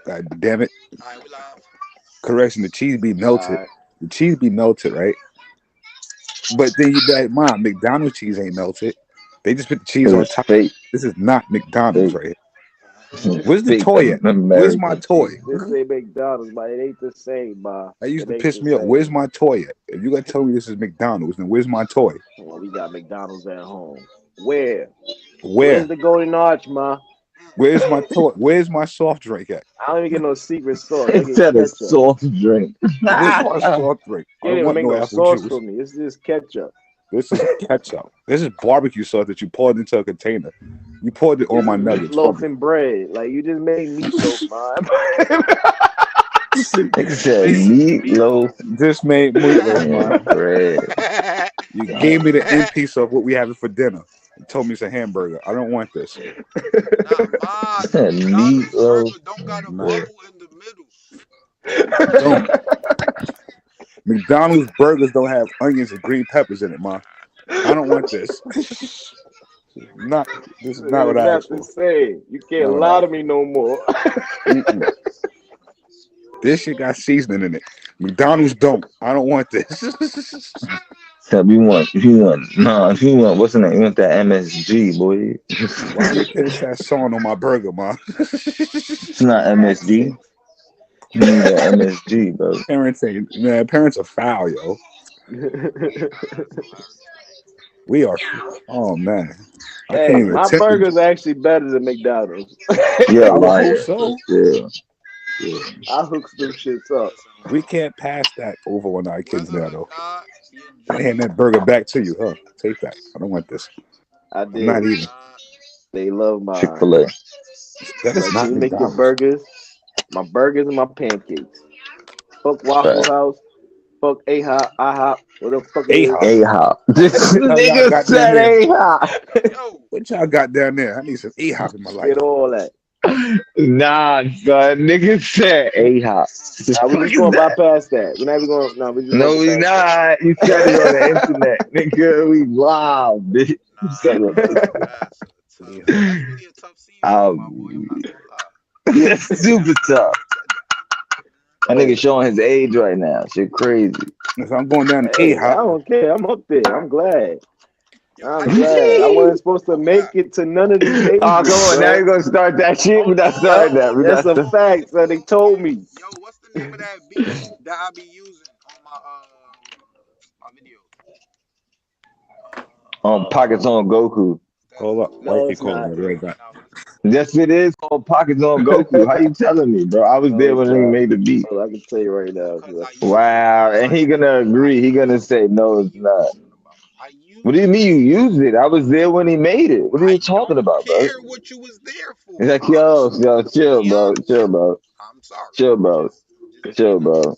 God damn it. Alright, we live. Correction, the cheese be melted. Alright. The cheese be melted, right? But then you be like, Mom, McDonald's cheese ain't melted. They just put the cheese on It's top. fake. This is not McDonald's Fake. right here. It's Where's the fake toy at? Where's my American toy? cheese. This ain't McDonald's, but it ain't the same, ma. That used It to ain't piss the me off. Where's same. my toy at? If you gotta tell me this is McDonald's, then where's my toy? Well, we got McDonald's at home. Where? Where? Where's the Golden Arch, ma? Where's my toy? Where's my soft drink at? I don't even get no secret sauce. I It get said a ketchup. soft drink. Where's my soft drink? I You don't didn't even want make no no apple sauce juice. for me. It's just ketchup. This is ketchup. This is barbecue sauce that you poured into a container. You poured it on It's my nuggets. meatloaf and bread. Like you just made meatloaf, man. It said meatloaf This made meatloaf, and man. bread. You gave me the end piece of what we having for dinner. You told me it's a hamburger. I don't want this. Nah, ma, the McDonald's Meatloaf. burger don't got a Nah. bubble in the middle. Don't. McDonald's burgers don't have onions and green peppers in it, ma. I don't want this. Not. This is not what I asked Not for. the same. You can't Not what I lie asked to me no more. Mm-mm. This shit got seasoning in it. McDonald's don't. I don't want this. So if you want, what's the name? You want that MSG, boy? Why you finish that song on my burger, ma? It's not MSG. You need that MSG, bro. Parents are foul, yo. We are. Oh man, I Hey, can't even my attempt to- burger's actually better than McDonald's. Yeah, I would liar. hope so. Yeah. I hook them shits up. We can't pass that over on our kids Whether now, or though. not you I hand that burger back to you, huh? Take that. I don't want this. I I'm not did. eating. They love mine. Chick-fil-A. That is Like not you make your McDonald's. burgers, my burgers and my pancakes. Fuck Waffle Right. House. Fuck IHOP. What the fuck it is? A-hop. A-hop. This y'all nigga got said down there? A-hop. Yo, What y'all got down there? I need some A-hop in my life. Get all that. Nah, son. Nigga said A-hop. Nah, we just gonna bypass that. We're not even gonna. No, we just No, gonna we bypass that. not. You said it on the internet. Nigga, we live, bitch. You nah, said it. that's really a tough season, my boy. I'm not gonna lie. That's super tough. That nigga showing his age right now. Shit crazy. If I'm going down to Hey, I A-hop, don't care. I'm up there. I'm glad. Yo, I'm how you glad. I wasn't supposed to make it to none of these ages. Oh, come on. Now bro. you're going to start that shit. We not starting that. We That's not a fact. So they told me. Yo, what's the name of that beat that I be using on my videos? Pockets on Goku. hold up. No, Wifey it's calling not. me right back. Yes, it is called Pockets on Goku. How you telling me, bro? I was there when he made the beat. Well, I can tell you right now. Wow. And he gonna agree. He gonna say, no, it's not. I use What do you mean you used it? I was there when he made it. What are you talking about, bro? I don't care what you was there for. He's like, yo, chill, bro. Chill, bro. I'm sorry. Chill, bro. Chill, bro.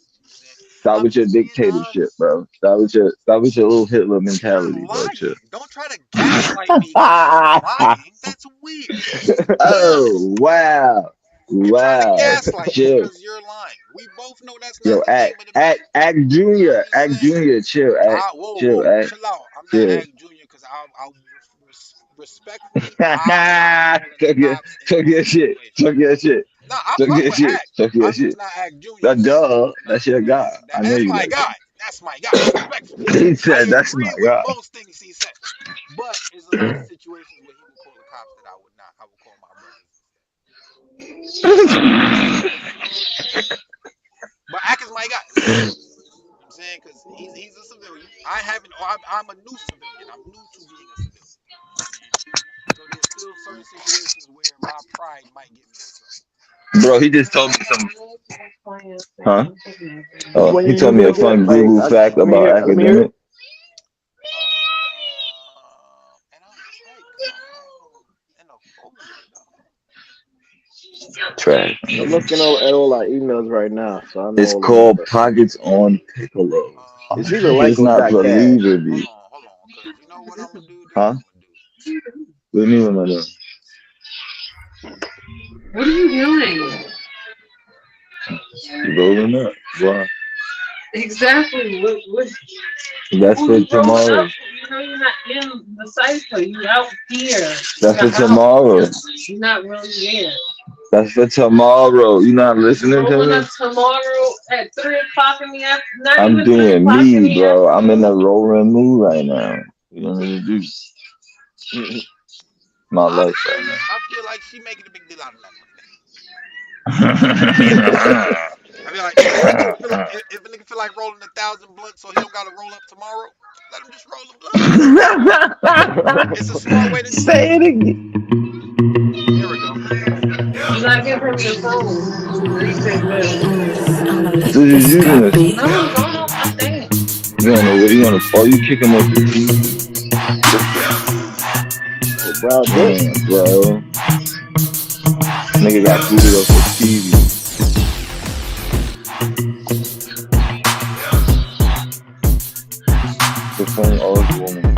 Stop with your dictatorship, bro. Stop with your little Hitler mentality, bro. Chill. Don't try to gaslight me. Lying. That's weird. Oh, wow. Wow. Gaslight Chill. because you're lying. We both know that's not Yo, the name of the act junior. Act junior. Chill, act. Chill, act. Chill out. I'm Chill. not Act Junior because I'll respectfully. Talk your shit. Talk your shit. Nah, I Talk fuck your with shit. Act. Talk your I'm shit. just not Act Junior. That duh. That's your guy. I know That's you my like guy. that. That's my guy. Respectfully. He said, "That's my agree guy." with most things he said, but there's a lot of situations where he would call the cops that I would not. I would call my brothers. But Ack is my guy. You know what I'm saying, because he's a civilian. I'm a new civilian. I'm new to being a civilian. So there's still certain situations where my pride might get me in trouble. Bro, he just told me some. Huh? Oh, he told me a fun Google fact about academic. And I'm in a folder, though. Trash. I'm looking at all our emails right now, so I know. It's called Pockets on Piccolo. It's either like It's not believable. Hold on, because you know what I'm gonna do? Huh? What do you mean what I'm doing? What are you doing? You rolling up. Why? Exactly. What That's for tomorrow. You know you're not in the cipher. You're out here. That's for tomorrow. You're not really there. That's for tomorrow. You not listening to Rolling me? up tomorrow at 3 o'clock in the afternoon. Not I'm even 3 o'clock in doing the me, bro. I'm in a afternoon. rolling mood right now. You know what I do? My life right Honestly, now. I feel like she making a big deal out of nothing today. I I feel like if a nigga feel like if a nigga feel like rolling 1,000 blunts, so he don't gotta roll up tomorrow. Let him just roll the blunts. It's a smart way to do it. Say it again. There we go. Do not give him your phone. Reset this. So you're using this. No, don't off my thing. You on the you on the phone? You kick him off the TV? Oh, bro, this. Damn, bro. Nigga got booted off the TV. The phone always woman.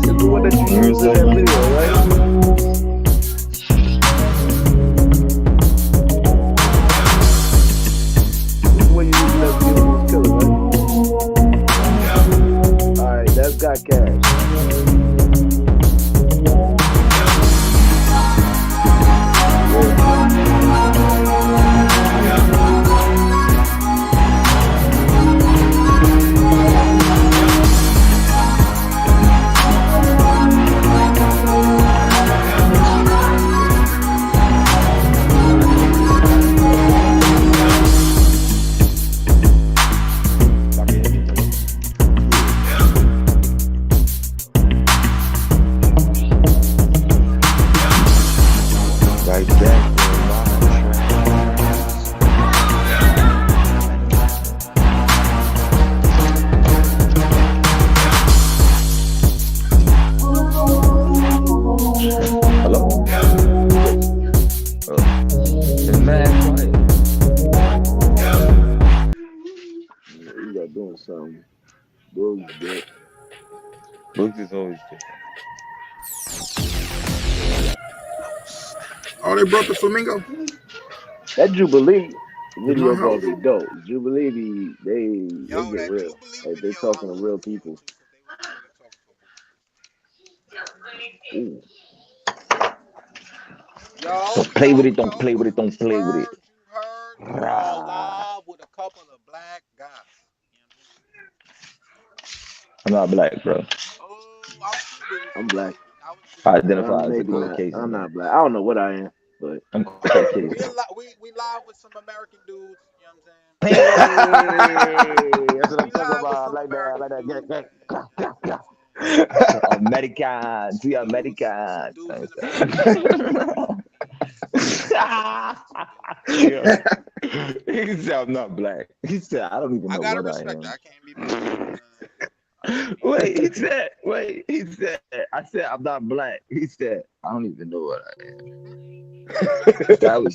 It's the one that you You know used what in I'm that saying? video, right? It's the one you used in that video when you was killing, right? Alright, that's got cash. Right back on my track. Hello? Oh, it's mad quiet. Yeah, you got doing something. Boogs, dick. Books is always different. Oh, they brought the flamingo. That Jubilee It's my video gonna house. be dope. Jubilee, they Yo, get that real. Jubilee Like they video, I talking to was real looking people. forward to because they was already talking so Ooh. Yo, Don't play with yo, it, don't yo, play with it, don't play with it. you are Rah. live with a couple of black guys. You know I'm not black, bro. what I'm saying? Oh, I was just being I'm black. funny. I was just I being identify I'm as a maybe not. I'm Caucasian, though. not black. I don't know what I am, but I'm we Caucasian. we live with some American dudes. You know what I'm saying? Hey, that's what We I'm talking live with about. some Like that, American like that. dudes, man. Clap, clap, You know clap. what I'm saying? Americans, we Some Americans. dudes in America. Yeah. He said I'm not black. He said I don't even I know gotta what I respect am. that. I can't be black. You know what I'm saying? I can't be black. He said, I said I'm not black. He said, I don't even know what I am.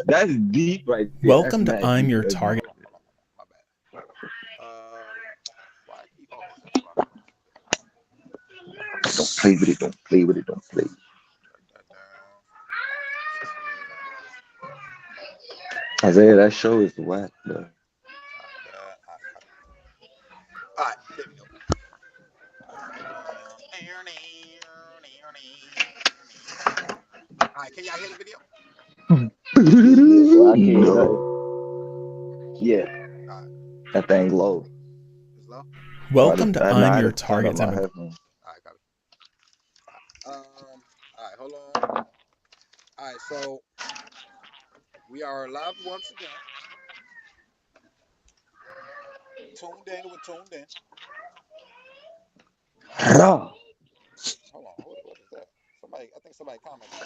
That's deep right there. That's Welcome to mad I'm deep. Your That's deep. Target. Hold on. My bad. Why I keep? Okay, 7 o'clock. Don't play with it. Don't play with it. Don't play. Shut that down. Share. Isaiah, that show is whack, bro. Alright, that. Alright, copy. Alright, there we go. Alright, can y'all hear the video? yeah. Well, I can't hear No, nothing. Yeah. Alright, that thing low. it's low. Welcome to Nah, I I'm had Your to turn up Target my Demographic. headphones. Alright, copy. Alright, hold on. Alright, so we are live once again. Tuned in, we're tuned in. Rah. Hold on, what is that? Somebody, I think somebody commented.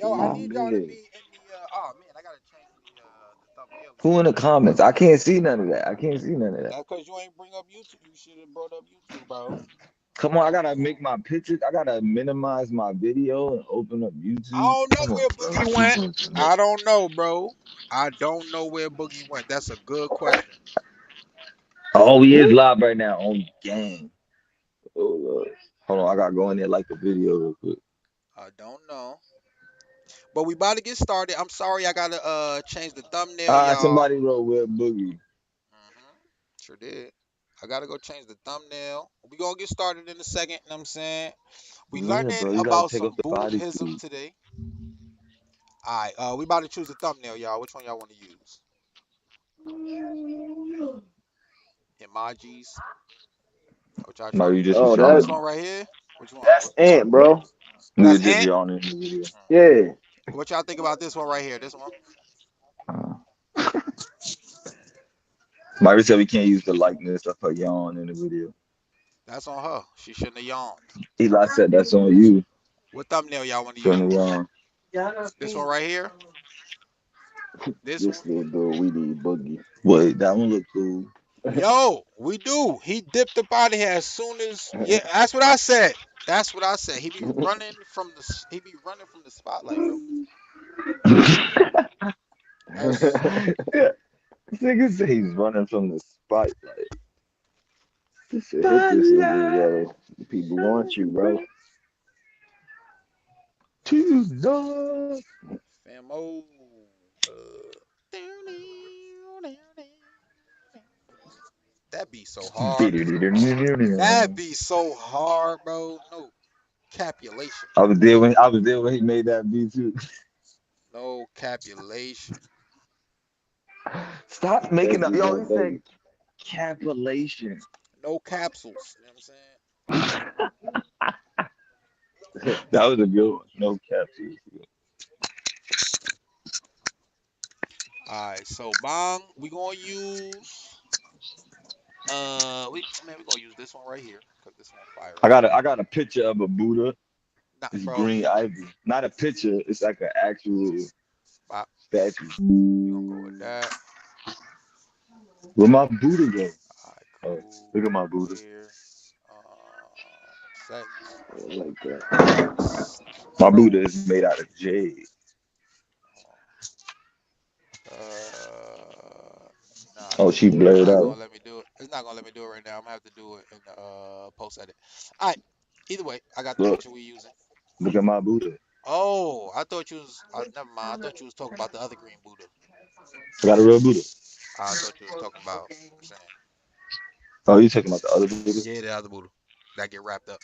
Yo, I Oh need y'all to man. be in the. Oh man, I gotta change the thumbnail and Who in stuff. the comments? I can't see none of that. I can't see none of that. That's because you ain't bring up YouTube. You should have brought up YouTube, bro. Come on, I gotta make my pictures. I gotta minimize my video and open up I YouTube. don't know Come where on, bro. Boogie went. I don't know, bro. I don't know where Boogie went. That's a good question. Oh, he is live right now on game. Oh, Lord. Hold on, I gotta go in there like the video real quick. I don't know. But we about to get started. I'm sorry, I gotta change the thumbnail, y'all. Somebody wrote Web Boogie. Hmm. Sure did. I gotta go change the thumbnail. We gonna get started in a second. You know what I'm saying? We Yeah, learning bro. You gotta about take off some the Buddhism bodysuit. today. All right, we about to choose a thumbnail, y'all. Which one y'all want to use? Emojis. What y'all No, trying to you do? just Oh, was This that one yawning. right here. Which one? that's Ant, bro. You That's were just Ant. yawning in the video. Mm. Yeah. What y'all think about this one right here? This one. Myra said we can't use the likeness of her yawn in the video. That's on her. She shouldn't have yawned. Eli said that's on you. What thumbnail y'all want to Shouldn't have use? yawned. This one right here. This This one. little dude, we need boogie. Wait, that one look cool. Yo, we do. He dipped up out of here as soon as. Yeah, that's what I said. That's what I said. He be running from the. He be running from the spotlight, bro. That's Yeah, this nigga say he's running from the spotlight. This shit hit this nigga, yo. People want you, bro. To love. famo. That be so hard. That be so hard, bro. No capulation. I was there when he made that beat too. No capulation. Stop making Thank up. you, You bro. always Thank say you. capulation. No capsules. You know what I'm saying? That was a good one. No capsules. Alright, so bang, we gonna use we gonna use this one right here, cause this one fire right here. I got a picture of a Buddha. Not It's bro. green ivy. Not a picture. It's like an actual Bop. statue. We gonna go with that. Where my Buddha go? Alright, Oh, cool. look at my Right Buddha. here. Settings. I like that. My Bro. Buddha is made out of jade. Nah, Oh, she it's blurred not out. gonna let me do it. It's not gonna let me do it right now. I'm gonna have to do it in the post edit. Alright. Either way, I got the Look, picture we using. look at my Buddha. Oh, I thought you was never mind. I thought you was talking about the other green Buddha. I got a real Buddha. I thought you was talking about. I'm saying, Oh, you talking about the other Buddha? yeah, the other Buddha that get wrapped up.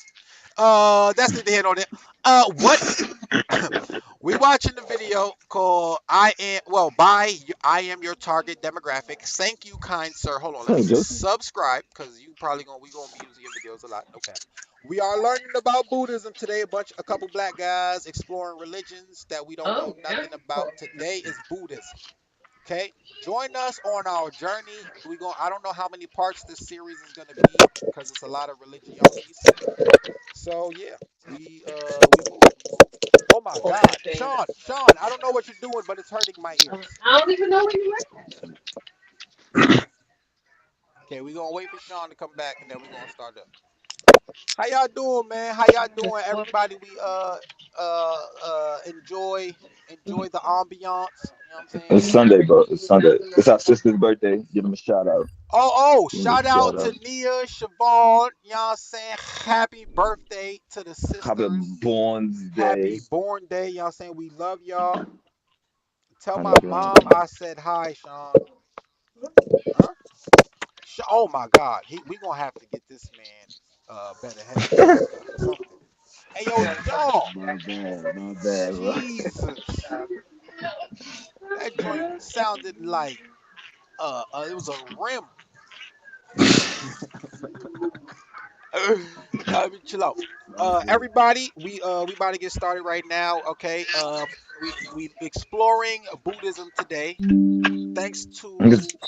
That's the head on it. What? We watching the video called I am your target demographic. Thank you, kind sir. Hold on, let Oh, me Joseph. subscribe because we gonna be using your videos a lot. No cap. We are learning about Buddhism today. A couple black guys exploring religions that we don't know nothing about. Today is Buddhism. Okay, join us on our journey. I don't know how many parts this series is gonna be because it's a lot of religiones. So yeah, we moving. Oh my God, Sean, I don't know what you're doing, but it's hurting my ears. I don't even know where you Okay, we gonna wait for Sean to come back and then we gonna start up. How y'all doing, man? How y'all doing, everybody? We enjoy the ambiance. You know what I'm saying? It's Sunday, bro. It's Sunday. It's our sister's birthday. Give them a shout out. Give them Shout a shout out to out. Nia Siobhan. You know what I'm saying? Happy birthday to the Happy sisters. Born's Happy Day. born day. You know what I'm saying? We love y'all. Tell my mom $100. I said hi, Sean. Huh? Oh my God. We gonna have to get this man better headphones or something. Hey yo, Sean. My bad, bro. Jesus. That joint sounded like it was a rim. I mean, chill out. My bad. Everybody, we about to get started right now. Okay. We exploring Buddhism today. Thanks Niggas, to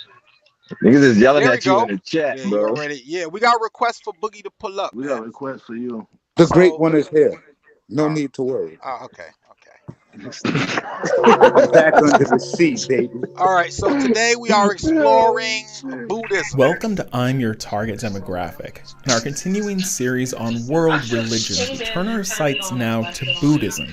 niggas is yelling there we at you in go. the chat, Yeah, you bro. already. Yeah, we got requests for Boogie to pull up, We got man. a request for you. The great So, one is here. No uh, need to worry. okay, okay. Back under the seat, baby. All right. So today we are exploring Buddhism. Welcome to I'm Your Target Demographic. In our continuing series on world religions, we turn our sights now to Buddhism.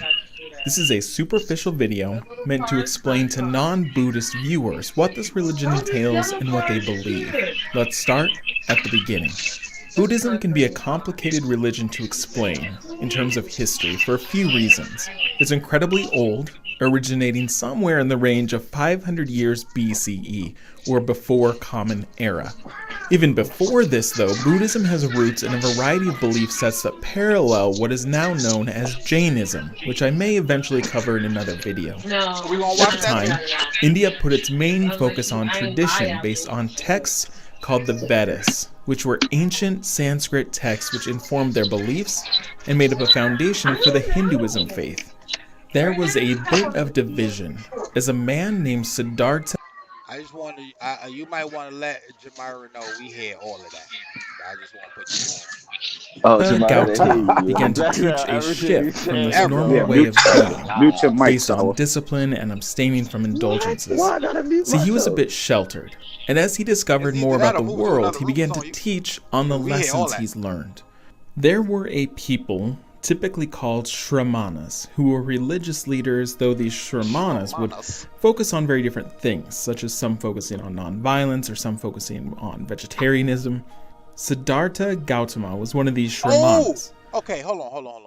This is a superficial video meant to explain to non-Buddhist viewers what this religion entails and what they believe. Let's start at the beginning. Buddhism can be a complicated religion to explain in terms of history for a few reasons. It's incredibly old, originating somewhere in the range of 500 years BCE, or before Common Era. Even before this, though, Buddhism has roots in a variety of belief sets that parallel what is now known as Jainism, which I may eventually cover in another video. No. We gonna At watch the that? time, India put its main focus on tradition based on texts called the Vedas, which were ancient Sanskrit texts which informed their beliefs and made up a foundation for the Hinduism faith. There was a bit of division, as a man named Siddhartha. I just want to. You might want to let Jamira know we hear all of that. I just want to put you on. Oh, Jamila, Gautama hey, began to that's teach a everything you shift from this said, normal Yeah, way of being, mute your mic, based on Sour. discipline and abstaining from indulgences. Why not mute See, he was a myself? bit sheltered, and as he discovered It's more either that about the or Moose on world, another he roof began on to you. teach on the We hear all lessons that. he's learned. There were a people, typically called Shramanas, who were religious leaders, though these Shramanas would focus on very different things, such as some focusing on nonviolence or some focusing on vegetarianism. Siddhartha Gautama was one of these Shramanas. Oh, okay. Hold on.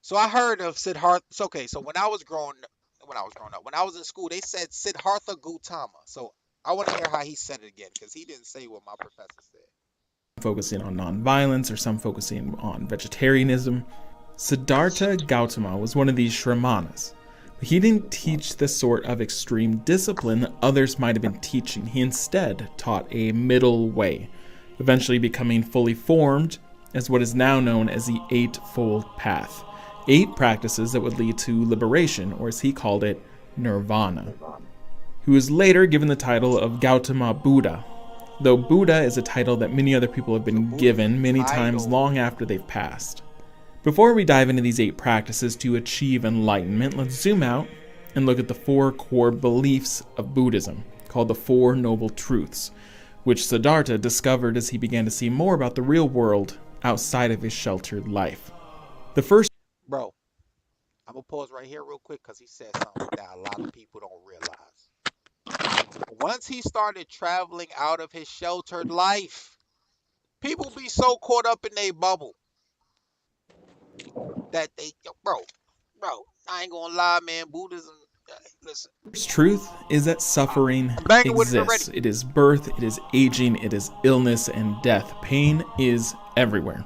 So I heard of Siddhartha. So when I was growing up, when I was in school, they said Siddhartha Gautama. So I want to hear how he said it again, because he didn't say what my professor said. Focusing on nonviolence or some focusing on vegetarianism. Siddhartha Gautama was one of these Shramanas. But he didn't teach the sort of extreme discipline that others might have been teaching. He instead taught a middle way, eventually becoming fully formed as what is now known as the Eightfold Path. 8 practices that would lead to liberation, or as he called it, nirvana. He was later given the title of Gautama Buddha, though Buddha is a title that many other people have been given many times long after they've passed. Before we dive into these 8 practices to achieve enlightenment, let's zoom out and look at the 4 core beliefs of Buddhism, called the 4 Noble Truths, which Siddhartha discovered as he began to see more about the real world outside of his sheltered life. The first Bro, I'm going to pause right here real quick, because he said something that a lot of people don't realize. Once he started traveling out of his sheltered life, people be so caught up in their bubble that they, bro, I ain't gonna lie, man. Buddhism, listen. first truth is that suffering I'm banging with it exists. already. It is birth, it is aging, it is illness and death. Pain is everywhere.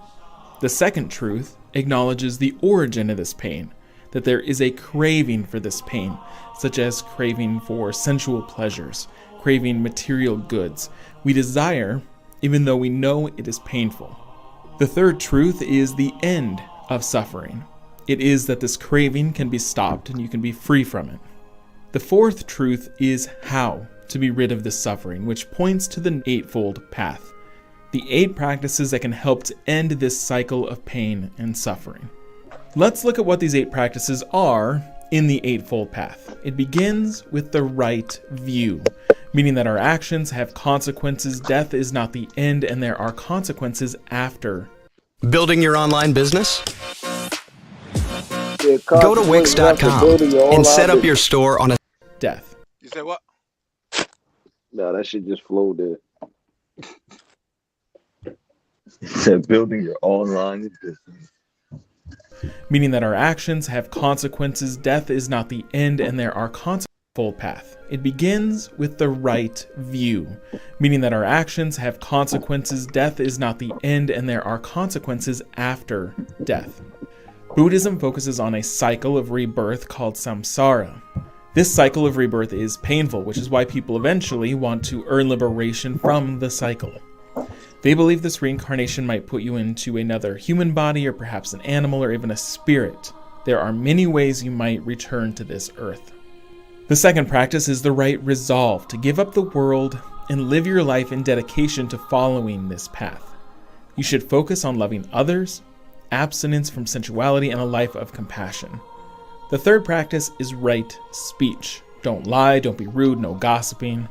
The second truth acknowledges the origin of this pain, that there is a craving for this pain, such as craving for sensual pleasures, craving material goods. We desire, even though we know it is painful. The third truth is the end of suffering. It is that this craving can be stopped and you can be free from it. The fourth truth is how to be rid of this suffering, which points to the Eightfold Path, the 8 practices that can help to end this cycle of pain and suffering. Let's look at what these 8 practices are in the Eightfold Path. It begins with the right view, meaning that our actions have consequences. Death is not the end, and there are consequences after. Building your online business? Yeah, Go to Wix.com and set up your store on a Death. You said what? No, that shit just flowed there. He said building your online business. Meaning that our actions have consequences. Death is not the end, and there are consequences. Path. It begins with the right view, meaning that our actions have consequences. Death is not the end, and there are consequences after death. Buddhism focuses on a cycle of rebirth called samsara. This cycle of rebirth is painful, which is why people eventually want to earn liberation from the cycle. They believe this reincarnation might put you into another human body, or perhaps an animal, or even a spirit. There are many ways you might return to this earth. The second practice is the right resolve to give up the world and live your life in dedication to following this path. You should focus on loving others, abstinence from sensuality, and a life of compassion. The third practice is right speech. Don't lie, don't be rude, no gossiping.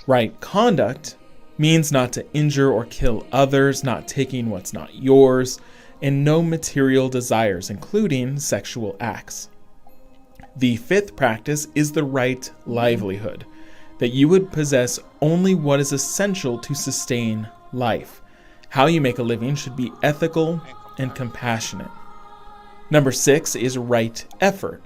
Right conduct means not to injure or kill others, not taking what's not yours, and no material desires, including sexual acts. The fifth practice is the right livelihood, that you would possess only what is essential to sustain life. How you make a living should be ethical and compassionate. Number 6 is right effort.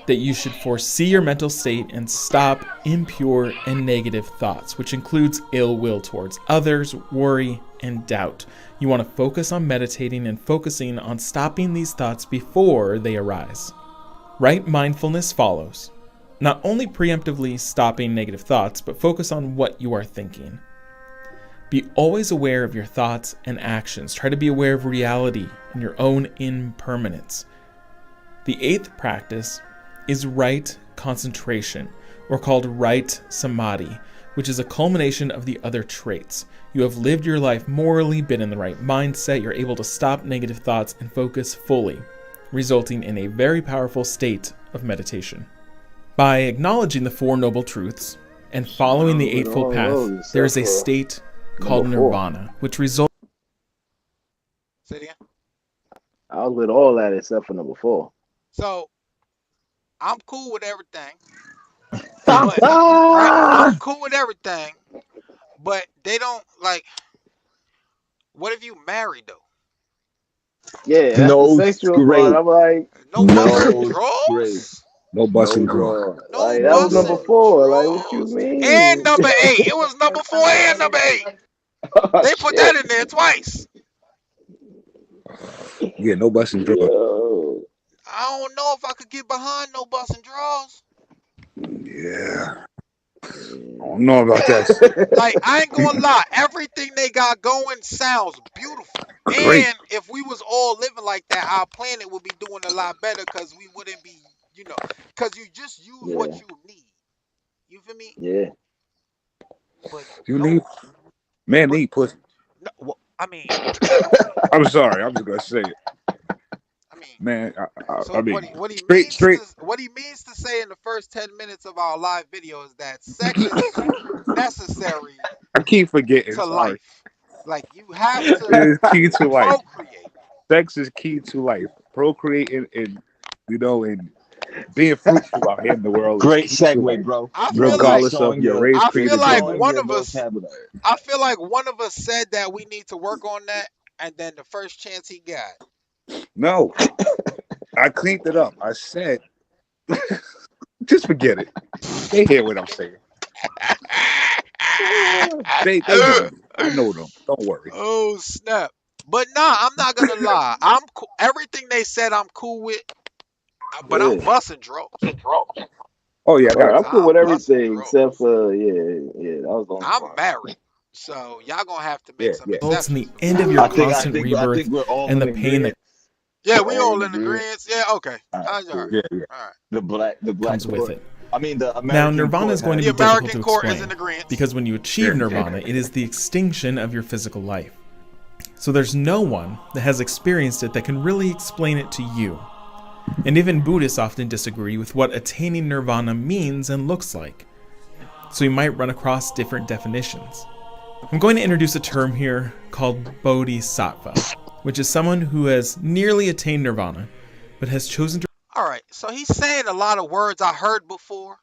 that you should foresee your mental state and stop impure and negative thoughts, which includes ill will towards others, worry, and doubt. You want to focus on meditating and focusing on stopping these thoughts before they arise. Right mindfulness follows. Not only preemptively stopping negative thoughts, but focus on what you are thinking. Be always aware of your thoughts and actions. Try to be aware of reality and your own impermanence. The eighth practice is right concentration, or called right samadhi, which is a culmination of the other traits. You have lived your life morally, been in the right mindset, you're able to stop negative thoughts and focus fully, resulting in a very powerful state of meditation. By acknowledging the Four Noble Truths and following the Eightfold Path, there is a state called nirvana, which results. Say it again. I was with all that except for number 4. So, I'm cool with everything. But, right, I'm cool with everything, but they don't like. What if you married though? Yeah, that's No the sexual great. part. I'm like, No busting draws. great. No busting draw. No like that was number busting 4. Like, what you draws. mean? And number 8. It was number 4 and number 8. They put that in there twice. Yeah, no busting draw. Yo. I don't know if I could get behind no busting draws. Yeah. I don't know about that. Like, I ain't gonna lie, everything they got going sounds beautiful. Great. And if we was all living like that, our planet would be doing a lot better because we wouldn't be, because you just use what you need. You feel me? Yeah. But You need pussy. No, well, I mean, I'm sorry. I'm just gonna say it. I mean, Man, so I mean, what he straight. what he means to say in the first 10 minutes of our live video is that sex is necessary I keep forgetting. to Sorry. life. Like, you have It to is key to life. procreate. Sex is key to life. Procreating and and being fruitful out here in the world. Great segue, bro. I feel Regardless like, of your race, I creed, feel or like gender. one of us, I feel like one of us said that we need to work on that, and then the first chance he got. No, I cleaned it up. I said, just forget it. They hear what I'm saying. They know me. I know them. Don't worry. Oh snap! But nah, I'm not gonna lie. I'm cool. Everything they said, I'm cool with. But I'm busting draws. Oh yeah, I got I'm cool with everything draws. except for that was the only I'm part. married, so y'all gonna have to make some Results in exceptions. the end of your constant rebirth and the pain that Yeah, we all in agreement. Yeah, okay. All right. All Yeah. right. The black comes with it. I mean, the American Now, nirvana is going to The be difficult American to court is explain, in agreement. because when you achieve nirvana, it is the extinction of your physical life. So there's no one that has experienced it that can really explain it to you. And even Buddhists often disagree with what attaining nirvana means and looks like. So you might run across different definitions. I'm going to introduce a term here called bodhisattva, which is someone who has nearly attained nirvana, but has chosen to... All right, so he's saying a lot of words I heard before,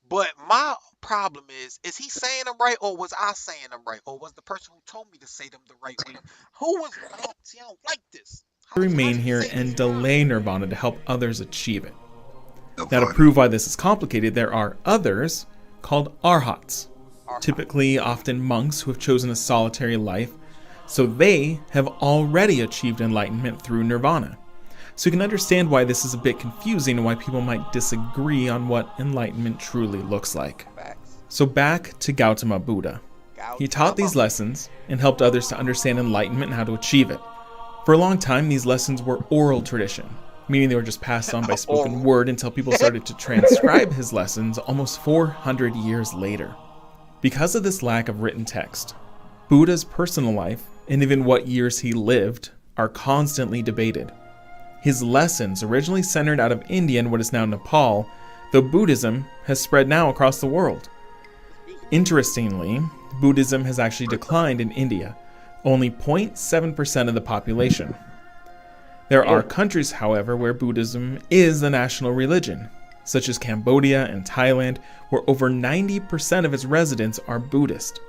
but my problem is he saying them right, or was I saying them right, or was the person who told me to say them the right way? Who was... I don't like this. remain here and delay nirvana to help others achieve it. Now, to prove why this is complicated, there are others called arhats, typically often monks who have chosen a solitary life, so they have already achieved enlightenment through nirvana. So you can understand why this is a bit confusing and why people might disagree on what enlightenment truly looks like. So back to Gautama Buddha. He taught these lessons and helped others to understand enlightenment and how to achieve it. For a long time, these lessons were oral tradition, meaning they were just passed on by spoken word until people started to transcribe his lessons almost 400 years later. Because of this lack of written text, Buddha's personal life, and even what years he lived, are constantly debated. His lessons originally centered out of India and what is now Nepal, though Buddhism has spread now across the world. Interestingly, Buddhism has actually declined in India, only 0.7% of the population. There are countries, however, where Buddhism is the national religion, such as Cambodia and Thailand, where over 90% of its residents are Buddhist.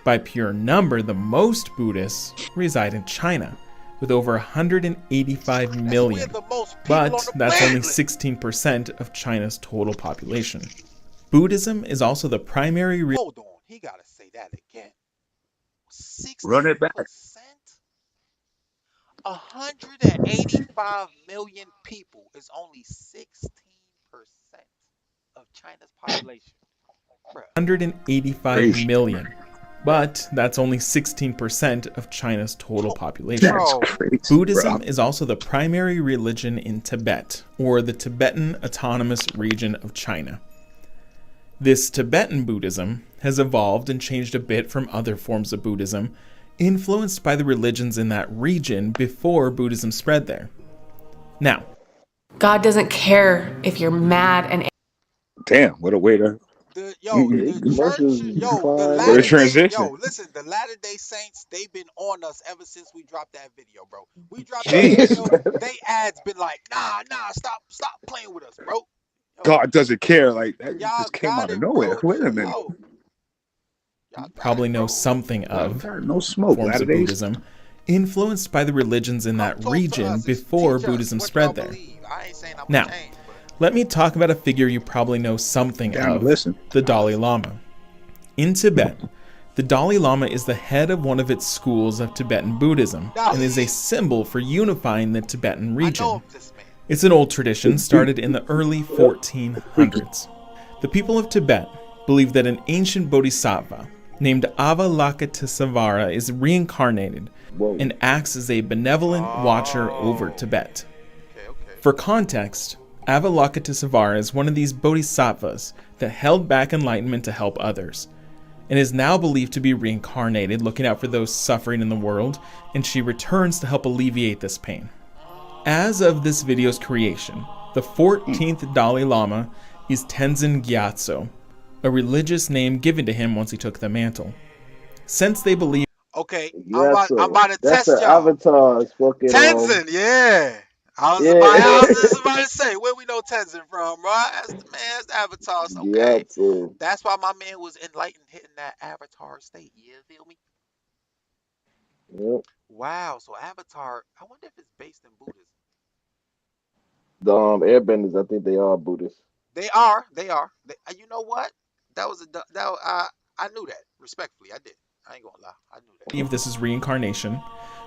By pure number, the most Buddhists reside in China, with over 185 million, but that's only 16% of China's total population. Buddhism is also the primary Hold on, he gotta say that again. Run it back. 16%? 185 million people is only 16% of China's population. Bruh. 185 million, but that's only 16% of China's total population. That's crazy, Buddhism bro. is also the primary religion in Tibet, or the Tibetan Autonomous Region of China. This Tibetan Buddhism has evolved and changed a bit from other forms of Buddhism, influenced by the religions in that region before Buddhism spread there. Now, God doesn't care if you're mad and Damn, what a way to. The Commercials church, the decline. What a Latter Day, transition. listen, the Latter Day Saints, they've been on us ever since we dropped that video, bro. We dropped that Jeez. video, they ads been like, nah, stop playing with us, bro. Yo, God doesn't care. Like, that y'all just came got out of it, nowhere. bro. Wait a minute. Yo, y'all got probably it, know bro. something of No smoke. forms Latter of days. Buddhism, influenced by the religions in that Come talk to region us and before teach us Buddhism what y'all spread there. believe. I ain't saying I'm Now, gonna change, but let me talk about a figure you probably know something Down to of, listen. the Dalai Lama. In Tibet, the Dalai Lama is the head of one of its schools of Tibetan Buddhism and is a symbol for unifying the Tibetan I region. know this man. It's an old tradition started in the early 1400s. The people of Tibet believe that an ancient bodhisattva named Avalokitesvara is reincarnated and acts as a benevolent watcher over Tibet. Okay. For context, Avalokitesvara is one of these bodhisattvas that held back enlightenment to help others, and is now believed to be reincarnated, looking out for those suffering in the world, and she returns to help alleviate this pain. As of this video's creation, the 14th Dalai Lama is Tenzin Gyatso, a religious name given to him once he took the mantle. Since they believe Okay, Yeah, I'm about to that's test the y'all. Avatar's fucking Tenzin, yeah. I was just about to say, where we know Tenzin from, right? That's the man's avatars. Okay. Gyatso. That's why my man was enlightened hitting that avatar state. You feel me? Yep. Wow. So Avatar, I wonder if it's based in Buddhism. The Airbenders, I think they are Buddhists. They are. You know what? That was I knew that. Respectfully, I did. I ain't gonna lie. I knew that. this is reincarnation,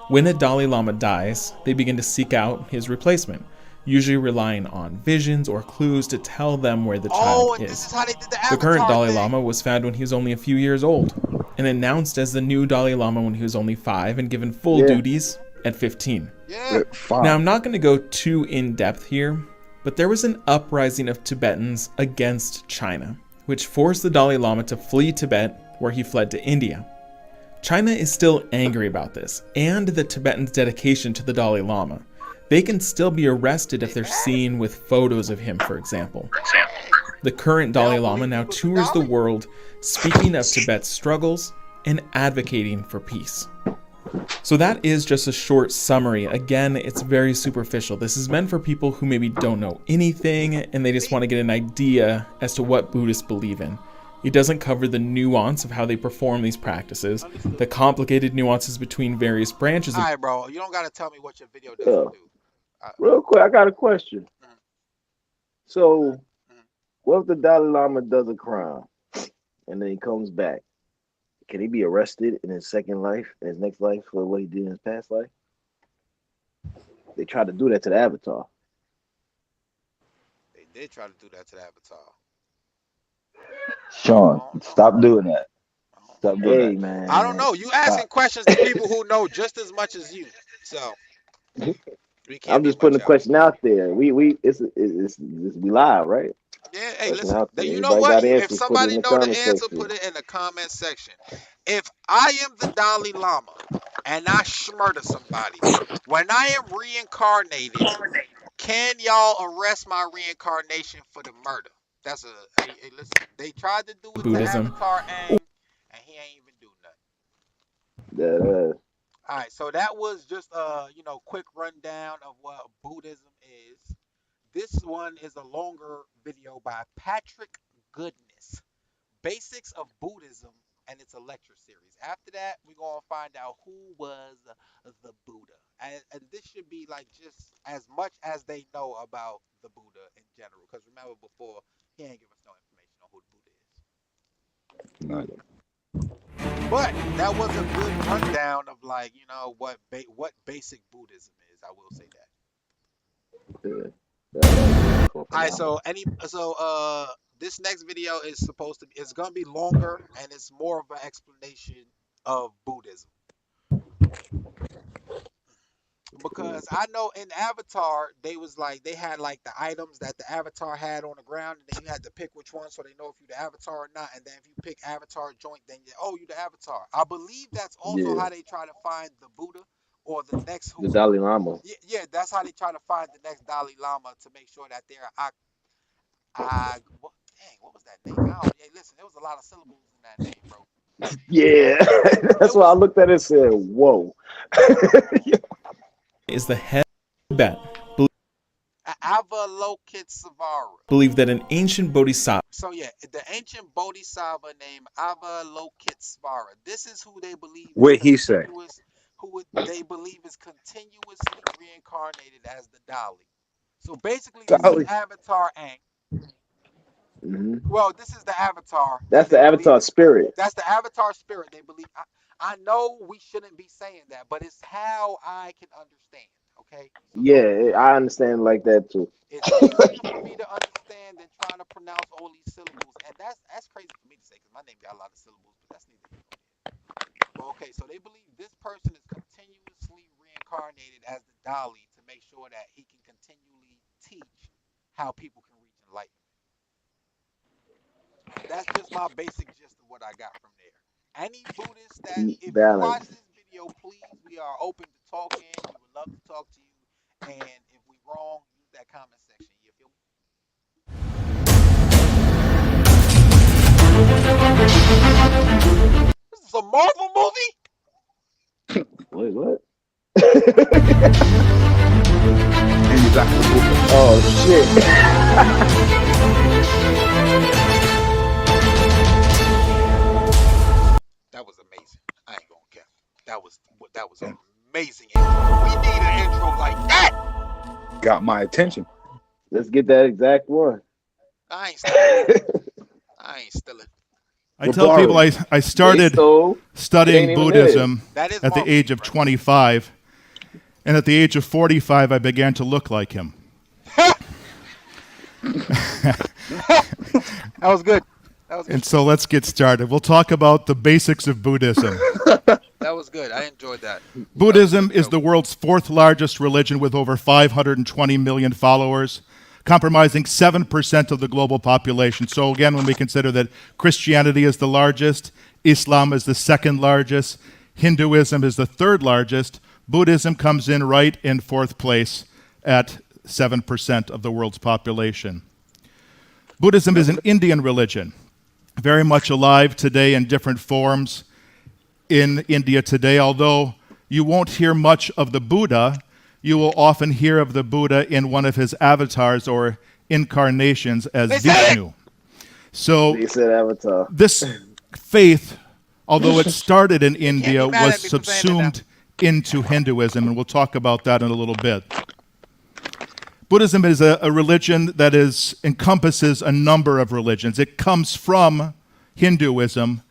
when a Dalai Lama dies, they begin to seek out his replacement, usually relying on visions or clues to tell them where the child and is. this is how they did the The Avatar current Dalai thing. Lama was found when he was only a few years old, and announced as the new Dalai Lama when he was only 5 and given full duties at 15. Yeah. Now, I'm not going to go too in-depth here, but there was an uprising of Tibetans against China, which forced the Dalai Lama to flee Tibet, where he fled to India. China is still angry about this, and the Tibetans' dedication to the Dalai Lama. They can still be arrested if they're seen with photos of him, for example. The current Dalai Lama now tours the world, speaking of Tibet's struggles and advocating for peace. So that is just a short summary. Again, it's very superficial. This is meant for people who maybe don't know anything and they just want to get an idea as to what Buddhists believe in. It doesn't cover the nuance of how they perform these practices, the complicated nuances between various branches of. All right, bro. You don't gotta tell me what your video doesn't do. Real quick, I got a question. Mhm. So, what if the Dalai Lama does a crime and then he comes back? Can he be arrested in his second life, in his next life, for what he did in his past life? They tried to do that to the Avatar. They did try to do that to the Avatar. Sean, stop doing that. Stop doing Hey, that. man. I don't know. You asking questions to people who know just as much as you. So we can't. I'm just putting the question out there. We we live, right? Yeah, hey, Question listen. out there. You know Everybody what? got If answers, put it somebody in the know the comment answer, section. put it in the comment section. If I am the Dalai Lama and I murder somebody, when I am reincarnated, can y'all arrest my reincarnation for the murder? That's hey, listen. They tried to do it Buddhism. to Avatar Aang, and he ain't even do nothing. All right, so that was just quick rundown of what Buddhism is. This one is a longer video by Patrick Goodness, Basics of Buddhism, and it's a lecture series. After that, we're going to find out who was the Buddha. and this should be like just as much as they know about the Buddha in general. Because remember before, he ain't give us no information on who the Buddha is. No. But that was a good rundown of like what basic Buddhism is. I will say that. All right, this next video is supposed to be it's gonna be longer and it's more of an explanation of Buddhism. Because I know in Avatar they had like the items that the Avatar had on the ground, and then you had to pick which one so they know if you the Avatar or not. And then if you pick Avatar joint, then you the Avatar. I believe that's also how they try to find the Buddha or the next The who's Dalai Lama. yeah, that's how they try to find the next Dalai Lama to make sure that they're what was that name? Yeah, listen, there was a lot of syllables in that name, bro. Yeah, that's why I looked at it and said, "Whoa." Is the head of Tibet Avalokitesvara. believed that an ancient bodhisattva. So yeah, the ancient bodhisattva named Avalokitesvara. This is who they believe What he say? they believe is continuously reincarnated as the Dali. So basically, this is Avatar Aang. Mm-hmm. Well, this is the Avatar. That's the Avatar spirit. That's the Avatar spirit. They believe. I know we shouldn't be saying that, but it's how I can understand. Okay. So Yeah, I understand like that too. it's easier for me to understand than trying to pronounce all these syllables, and that's crazy for me to say because my name got a lot of syllables, but that's neither here nor there. But okay, so they believe this person is continuously reincarnated as the Dali to make sure that he can continually teach how people can reach enlightenment. That's just my basic gist of what I got from there. Any Buddhist that, if you watch Balance. this video, please, we are open to talking. We would love to talk to you. And if we wrong, use that comment section. You feel me? This is a Marvel movie? Wait, what? Oh shit. That was amazing. I ain't gonna cap. That was an amazing intro. We need an intro like that. Got my attention. Let's get that exact one. I ain't stealing. I tell people I started studying Buddhism at the age of 25, and at the age of 45, I began to look like him. That was good. And so let's get started. We'll talk about the basics of Buddhism. That was good. I enjoyed that. Buddhism is the world's fourth largest religion with over 520 million followers, comprising 7% of the global population. So again, when we consider that Christianity is the largest, Islam is the second largest, Hinduism is the third largest, Buddhism comes in right in fourth place at 7% of the world's population. Buddhism is an Indian religion, very much alive today in different forms in India today. Although you won't hear much of the Buddha, you will often hear of the Buddha in one of his avatars or incarnations as Vishnu. So this faith, although it started in India, was subsumed into Hinduism, and we'll talk about that in a little bit. Buddhism is a religion that encompasses a number of religions. It comes from Hinduism,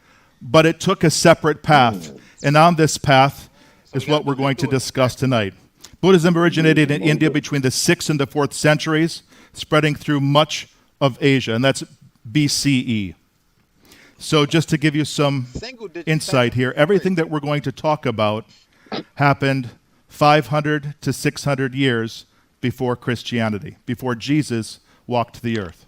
but it took a separate path. And on this path is what we're going to discuss tonight. Buddhism originated in India between the 6th and the 4th centuries, spreading through much of Asia, and that's BCE. So just to give you some insight here, everything that we're going to talk about happened 500 to 600 years before Christianity, before Jesus walked the earth.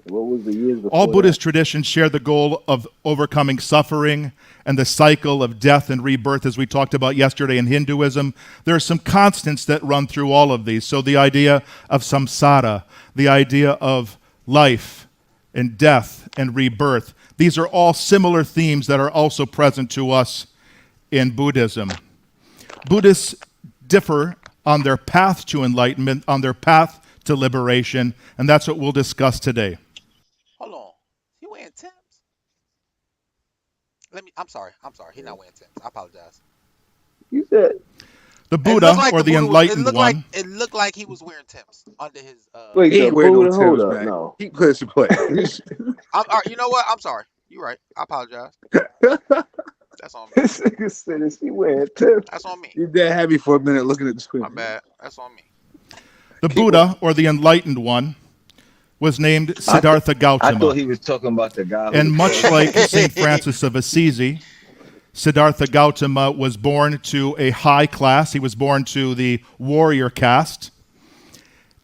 What was the years before All Buddhist traditions share the goal of overcoming suffering and the cycle of death and rebirth, as we talked about yesterday in Hinduism. There are some constants that run through all of these. So the idea of samsara, the idea of life and death and rebirth, these are all similar themes that are also present to us in Buddhism. Buddhists differ on their path to enlightenment, on their path to liberation, and that's what we'll discuss today. Hold on. He wearing Timbs? I'm sorry. He's not wearing Timbs. I apologize. You said The It looked Buddha, like or the Buddha was. It enlightened looked one. like he was wearing Tim's under his. Wait, He the ain't wearing no Buddha? Hold Timbs, up, man. no. He puts to play. You know what? I'm sorry. You're right. I apologize. That's on me. This nigga said, "Is he wearing Timbs?" That's on me. You're dead happy for a minute looking at the screen. My bad. That's on me. The Buddha, or the enlightened one, was named Siddhartha I Gautama. thought he was talking about the guy. And much like St. Francis of Assisi, Siddhartha Gautama was born to a high class. He was born to the warrior caste.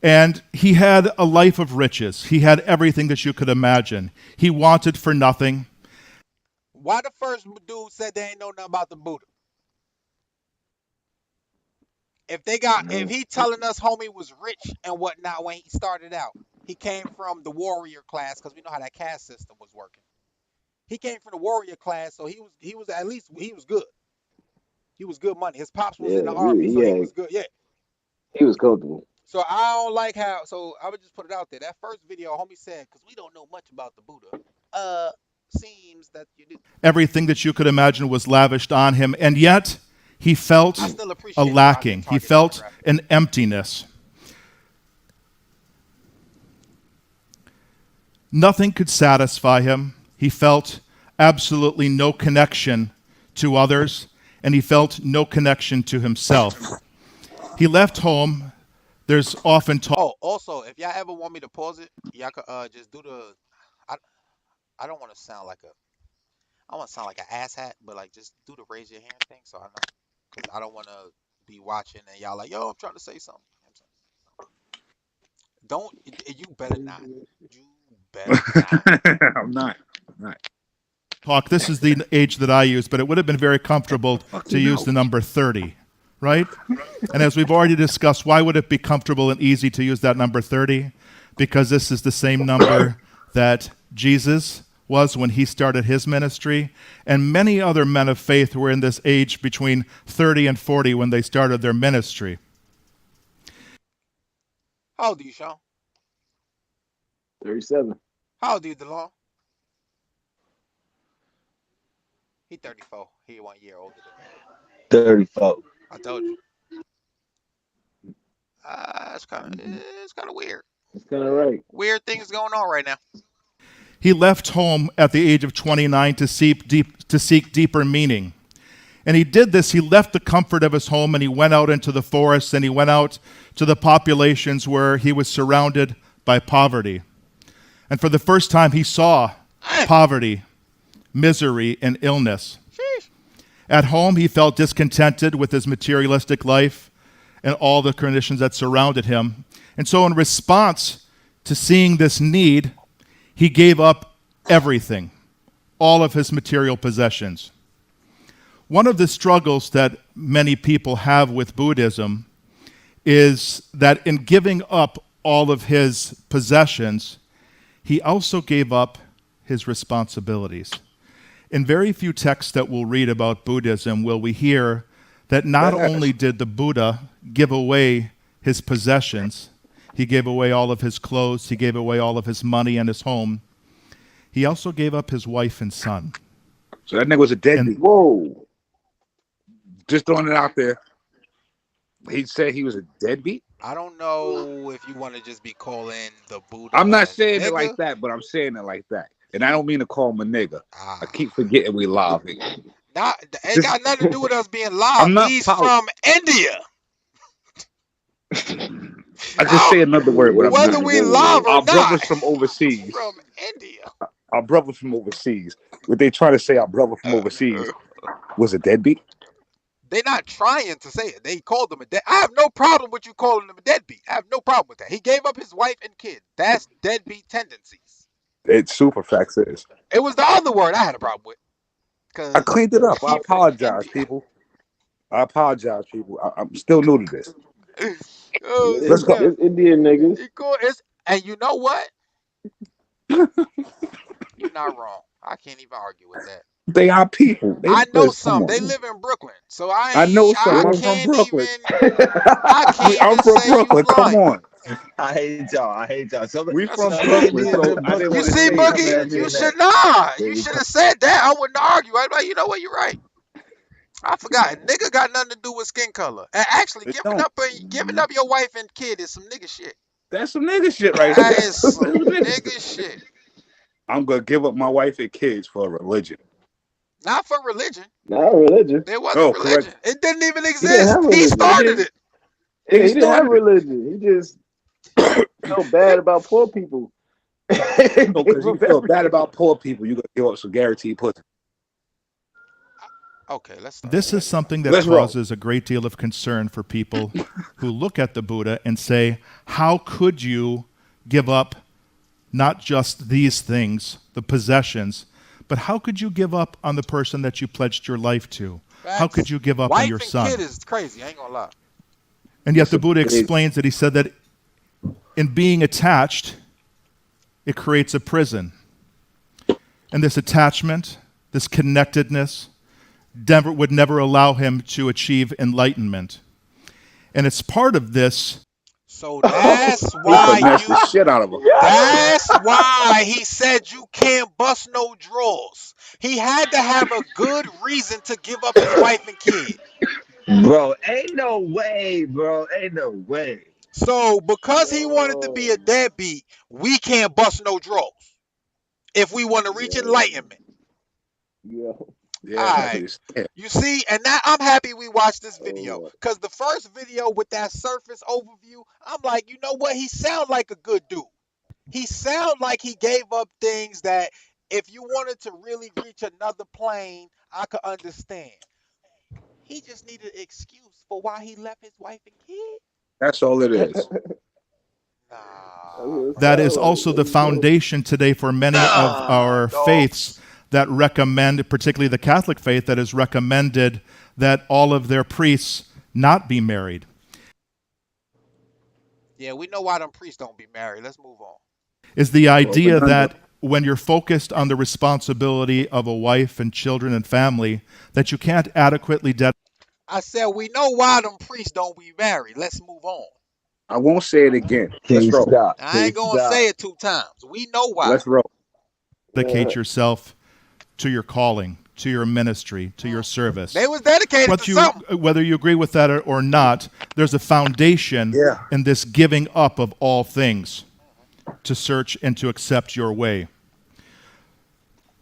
And he had a life of riches. He had everything that you could imagine. He wanted for nothing. Why the first dude said they ain't know nothing about the Buddha? If he telling us homie was rich and whatnot when he started out, he came from the warrior class, because we know how that caste system was working. He came from the warrior class, so he was at least he was good. He was good money. His pops was in the army, so he was good. Yeah, he was comfortable. So I don't like how. So I would just put it out there. That first video, homie said, because we don't know much about the Buddha. Seems that you do. Everything that you could imagine was lavished on him, and yet he felt a lacking. He felt an emptiness. Nothing could satisfy him. He felt absolutely no connection to others, and he felt no connection to himself. He left home. There's often talk. Oh, also, if y'all ever want me to pause it, y'all could just do the. I don't want to sound like I want to sound like an asshat, but like just do the raise your hand thing, so I know, because I don't want to be watching and y'all like, yo, I'm trying to say something. Don't. You better not. You better not. I'm not. Talk. This is the age that I use, but it would have been very comfortable to use the number 30, right? And as we've already discussed, why would it be comfortable and easy to use that number 30? Because this is the same number that Jesus was when he started his ministry, and many other men of faith were in this age between 30 and 40 when they started their ministry. How old are you, Sean? 37. How old are you, DeLong? He 34. He 1 year older than me. 34. I told you. It's kind of weird. It's kind of right. Weird things going on right now. He left home at the age of 29 to seek deeper meaning. And he did this. He left the comfort of his home and he went out into the forests and he went out to the populations where he was surrounded by poverty. And for the first time, he saw poverty, misery, and illness. At home, he felt discontented with his materialistic life and all the conditions that surrounded him. And so in response to seeing this need, he gave up everything, all of his material possessions. One of the struggles that many people have with Buddhism is that in giving up all of his possessions, he also gave up his responsibilities. In very few texts that we'll read about Buddhism will we hear that not only did the Buddha give away his possessions, he gave away all of his clothes, he gave away all of his money and his home, he also gave up his wife and son. So that nigga was a deadbeat. Whoa. Just throwing it out there. He said he was a deadbeat? I don't know if you want to just be calling the Buddha. I'm not saying nigga. it like that, but I'm saying it like that. And I don't mean to call him a nigga. I keep forgetting we live. It ain't got nothing to do with us being live. He's from India. I just say another word. Whether we live or our not. brothers from overseas. From India. Our brother from overseas. What they try to say our brother from overseas was a deadbeat? They're not trying to say it. They called him a deadbeat. I have no problem with you calling him a deadbeat. I have no problem with that. He gave up his wife and kid. That's deadbeat tendencies. It's super facts is. It was the other word I had a problem with. I cleaned it up. I apologize, people. I'm still new to this. Let's go. It's Indian niggas. And you know what? You're not wrong. I can't even argue with that. They are people. I know some. They live in Brooklyn, so I know some. I'm from Brooklyn. I'm from Brooklyn. Come on. I hate y'all. We from Brooklyn. You see, Boogie, you should not. You should have said that. I wouldn't argue. I'd be like, you know what? You're right. I forgot. Nigga got nothing to do with skin color. And actually, It giving don't. up your wife and kid is some nigga shit. That's some nigga shit right That there. is some That's some nigga nigga shit. shit. I'm gonna give up my wife and kids for religion. Not for religion. Not religion. There wasn't Oh, religion. correct. It didn't even He didn't have exist. He religion. started it. Yeah, he didn't have started it. religion. He just felt bad about poor people. No, because you feel bad about poor people, you gotta give up some guaranteed pussy. Okay, let's start. This is something that Let's roll. causes a great deal of concern for people who look at the Buddha and say, how could you give up not just these things, the possessions, but how could you give up on the person that you pledged your life to? How could you give up on Wife your and son? kid is crazy. I ain't gonna lie. And yet the Buddha explains that he said that in being attached, it creates a prison. And this attachment, this connectedness, would never allow him to achieve enlightenment. And it's part of this. So that's He why finessed the shit out of her. That's why he said you can't bust no draws. He had to have a good reason to give up his wife and kid. Bro, ain't no way, bro. Ain't no way. So because he wanted to be a deadbeat, we can't bust no draws if we want to reach enlightenment. Yeah. Yeah, All that's right. what he said. You see, and now I'm happy we watched this video because the first video with that surface overview, I'm like, you know what? He sound like a good dude. He sound like he gave up things that if you wanted to really reach another plane, I could understand. He just needed an excuse for why he left his wife and kid. That's all it is. Nah. That is also the foundation today for many of our faiths that recommend, particularly the Catholic faith, that has recommended that all of their priests not be married. Yeah, we know why them priests don't be married. Let's move on. Is the idea that when you're focused on the responsibility of a wife and children and family, that you can't adequately I said we know why them priests don't be married. Let's move on. I won't say it again. Can't Let's roll. stop. I ain't gonna say it 2 times. We know why. Let's roll. dedicate yourself to your calling, to your ministry, to your service. They was dedicated to something. Whether you agree with that or not, there's a foundation in this giving up of all things to search and to accept your way.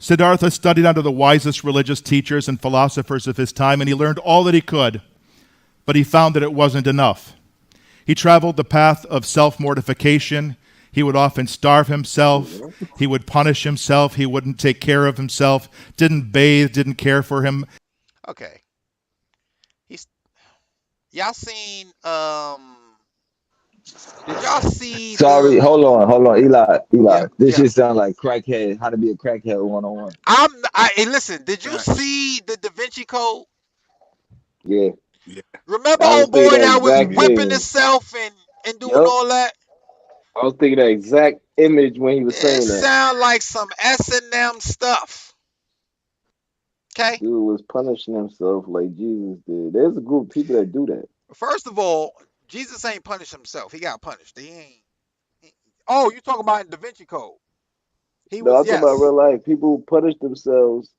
Siddhartha studied under the wisest religious teachers and philosophers of his time, and he learned all that he could, but he found that it wasn't enough. He traveled the path of self-mortification. He would often starve himself. He would punish himself. He wouldn't take care of himself, didn't bathe, didn't care for him. Okay. Y'all seen, did y'all see Sorry, hold on, Eli. This shit sound like crackhead, how to be a crackhead 101. Hey, listen, did you see the Da Vinci Code? Yeah. Remember old boy that was whipping himself and doing all that? I was thinking that exact image when he was saying that. It sound like some S&M stuff. Okay? Dude was punishing himself like Jesus did. There's a group of people that do that. First of all, Jesus ain't punished himself. He got punished. Oh, you talking about in Da Vinci Code? I'm talking about real life. People punish themselves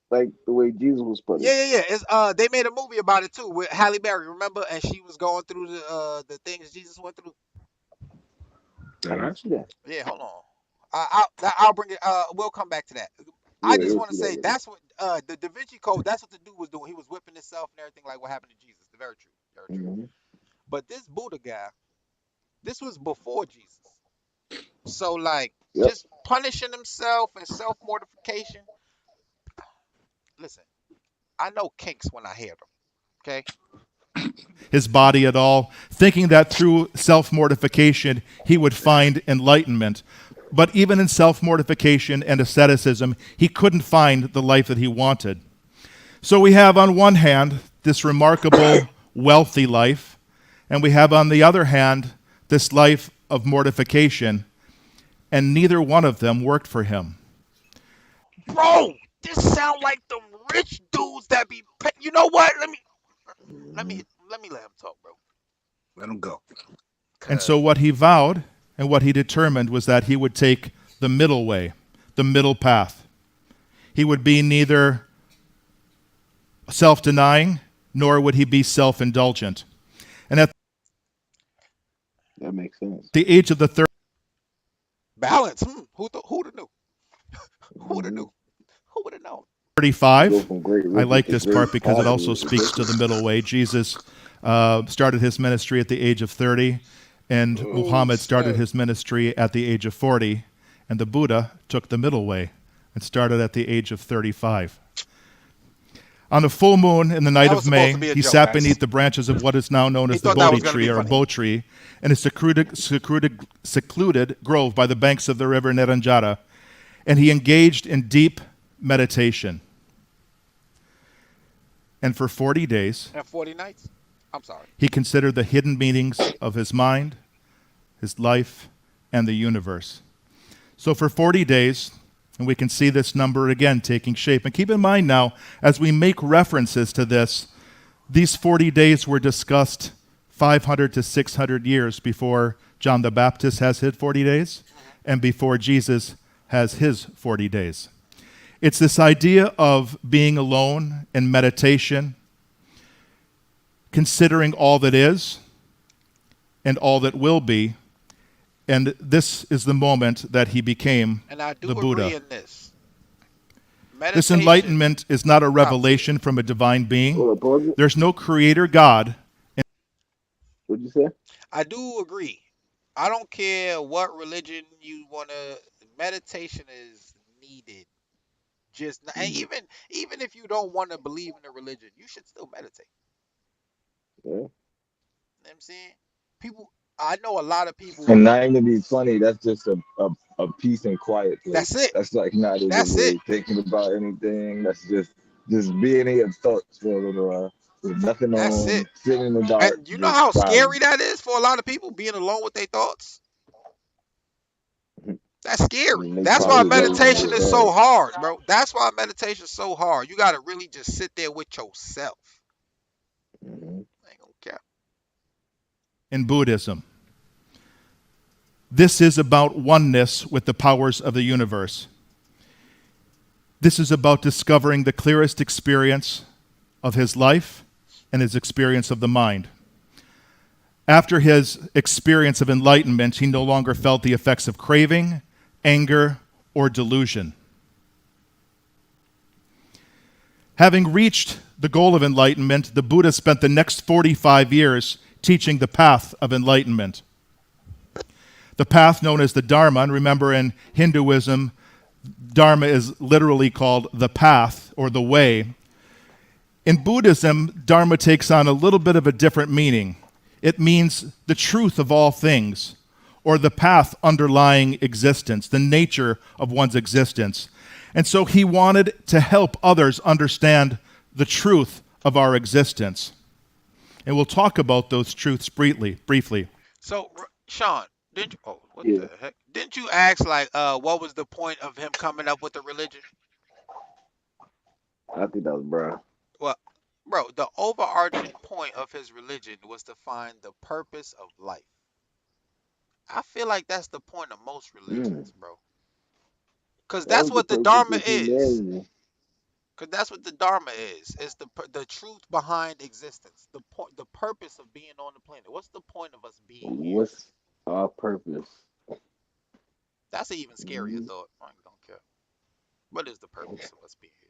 like the way Jesus was punished. Yeah. It's they made a movie about it too with Halle Berry. Remember, and she was going through the things Jesus went through. I don't see that. Yeah, hold on. I'll bring it. We'll come back to that. I just want to say that's what the Da Vinci Code. That's what the dude was doing. He was whipping himself and everything like what happened to Jesus. Very true. Very true. Mm-hmm. But this Buddha guy, this was before Jesus. So like just punishing himself and self-mortification. Listen, I know kinks when I hear them. Okay. His body at all, thinking that through self-mortification he would find enlightenment. But even in self-mortification and asceticism, he couldn't find the life that he wanted. So we have on one hand this remarkable wealthy life, and we have on the other hand this life of mortification, and neither one of them worked for him. Bro, this sound like them rich dudes that be. You know what? Let me let him talk, bro. Let him go. And so what he vowed and what he determined was that he would take the middle way, the middle path. He would be neither self-denying, nor would he be self-indulgent. And at That makes sense. the age of the Balance. Who'd have knew? Who'd have Mhm. knew? Who would have known? 35, Go from great I riches like to this great part because it poverty also is speaks to the ridiculous. middle way. Jesus started his ministry at the age of 30, and Muhammad started his ministry at the age of 40, and the Buddha took the middle way and started at the age of 35. On a full moon in the night That of was supposed May, to be a he joke, sat guys. beneath the branches of what is now known He as the thought that Bodhi was gonna tree be or a funny. bo tree, in a secluded grove by the banks of the river Neranjara, and he engaged in deep meditation. And for 40 days, And 40 nights? I'm sorry. he considered the hidden meanings of his mind, his life, and the universe. So for 40 days, and we can see this number again taking shape. And keep in mind now, as we make references to this, these 40 days were discussed 500 to 600 years before John the Baptist has his 40 days and before Jesus has his 40 days. It's this idea of being alone in meditation, considering all that is and all that will be. And this is the moment that he became And I do the agree Buddha. in this. This Meditation. enlightenment is not a revelation from a divine being. Hold up, pause it. There's no creator God. What'd you say? I do agree. I don't care what religion you want to. Meditation is needed. And even if you don't want to believe in a religion, you should still meditate. Yeah. You know what I'm saying? People, I know a lot of people. And not even to be funny, that's just a peace and quiet place. That's it. That's like not even That's really it. thinking about anything. That's just being in your thoughts for a little while. With nothing That's on, it. sitting in the dark, And you know just how silent. scary that is for a lot of people, being alone with their thoughts? That's scary. And they That's why probably really want meditation to is get so bad. hard, bro. That's why meditation is so hard. You got to really just sit there with yourself. Mhm. I ain't gonna care. In Buddhism. This is about oneness with the powers of the universe. This is about discovering the clearest experience of his life and his experience of the mind. After his experience of enlightenment, he no longer felt the effects of craving, anger, or delusion. Having reached the goal of enlightenment, the Buddha spent the next 45 years teaching the path of enlightenment. The path known as the Dharma, and remember in Hinduism, Dharma is literally called the path or the way. In Buddhism, Dharma takes on a little bit of a different meaning. It means the truth of all things, or the path underlying existence, the nature of one's existence. And so he wanted to help others understand the truth of our existence. And we'll talk about those truths briefly. So, Sean, didn't you? Oh, what Yeah. the heck? Didn't you ask what was the point of him coming up with the religion? I think that was Brian. Well, bro, the overarching point of his religion was to find the purpose of life. I feel like that's the point of most religions, bro. Because That that's was the what the purpose Dharma of is. humanity. Because that's what the Dharma is. It's the truth behind existence. The purpose of being on the planet. What's the point of us being here? What's our purpose? That's an even scarier Mhm. thought. I don't care. What is the purpose of us being here?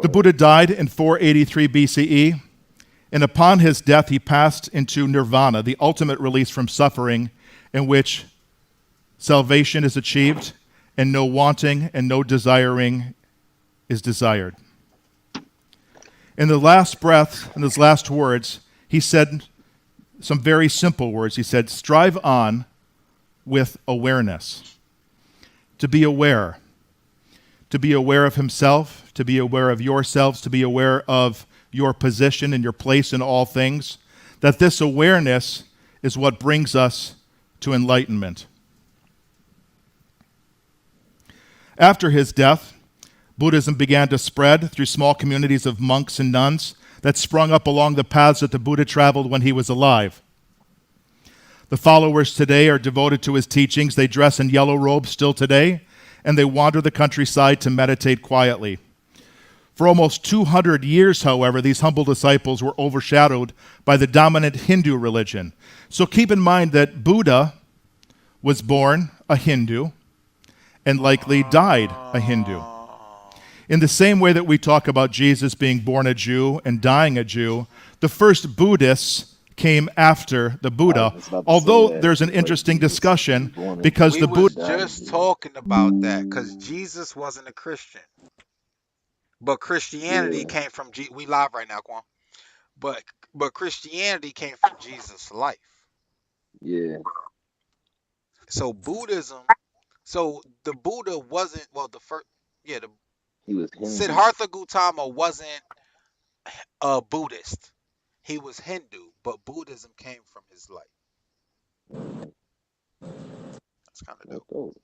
The Buddha died in 483 BCE, and upon his death, he passed into nirvana, the ultimate release from suffering, in which salvation is achieved, and no wanting and no desiring is desired. In the last breath, in his last words, he said some very simple words. He said, strive on with awareness. To be aware. To be aware of himself, to be aware of yourselves, to be aware of your position and your place in all things. That this awareness is what brings us to enlightenment. After his death, Buddhism began to spread through small communities of monks and nuns that sprung up along the paths that the Buddha traveled when he was alive. The followers today are devoted to his teachings. They dress in yellow robes still today, and they wander the countryside to meditate quietly. For almost 200 years, however, these humble disciples were overshadowed by the dominant Hindu religion. So keep in mind that Buddha was born a Hindu and likely died a Hindu. In the same way that we talk about Jesus being born a Jew and dying a Jew, the first Buddhists came after the Buddha, although there's an interesting discussion because the Buddha... We was just talking about that because Jesus wasn't a Christian. But Christianity came from... We live right now, Quan. But Christianity came from Jesus' life. Yeah. So Buddhism... So the Buddha wasn't... Well, the first... Yeah, He was Hindu. Siddhartha Gautama wasn't a Buddhist. He was Hindu, but Buddhism came from his life. That's kind of dope.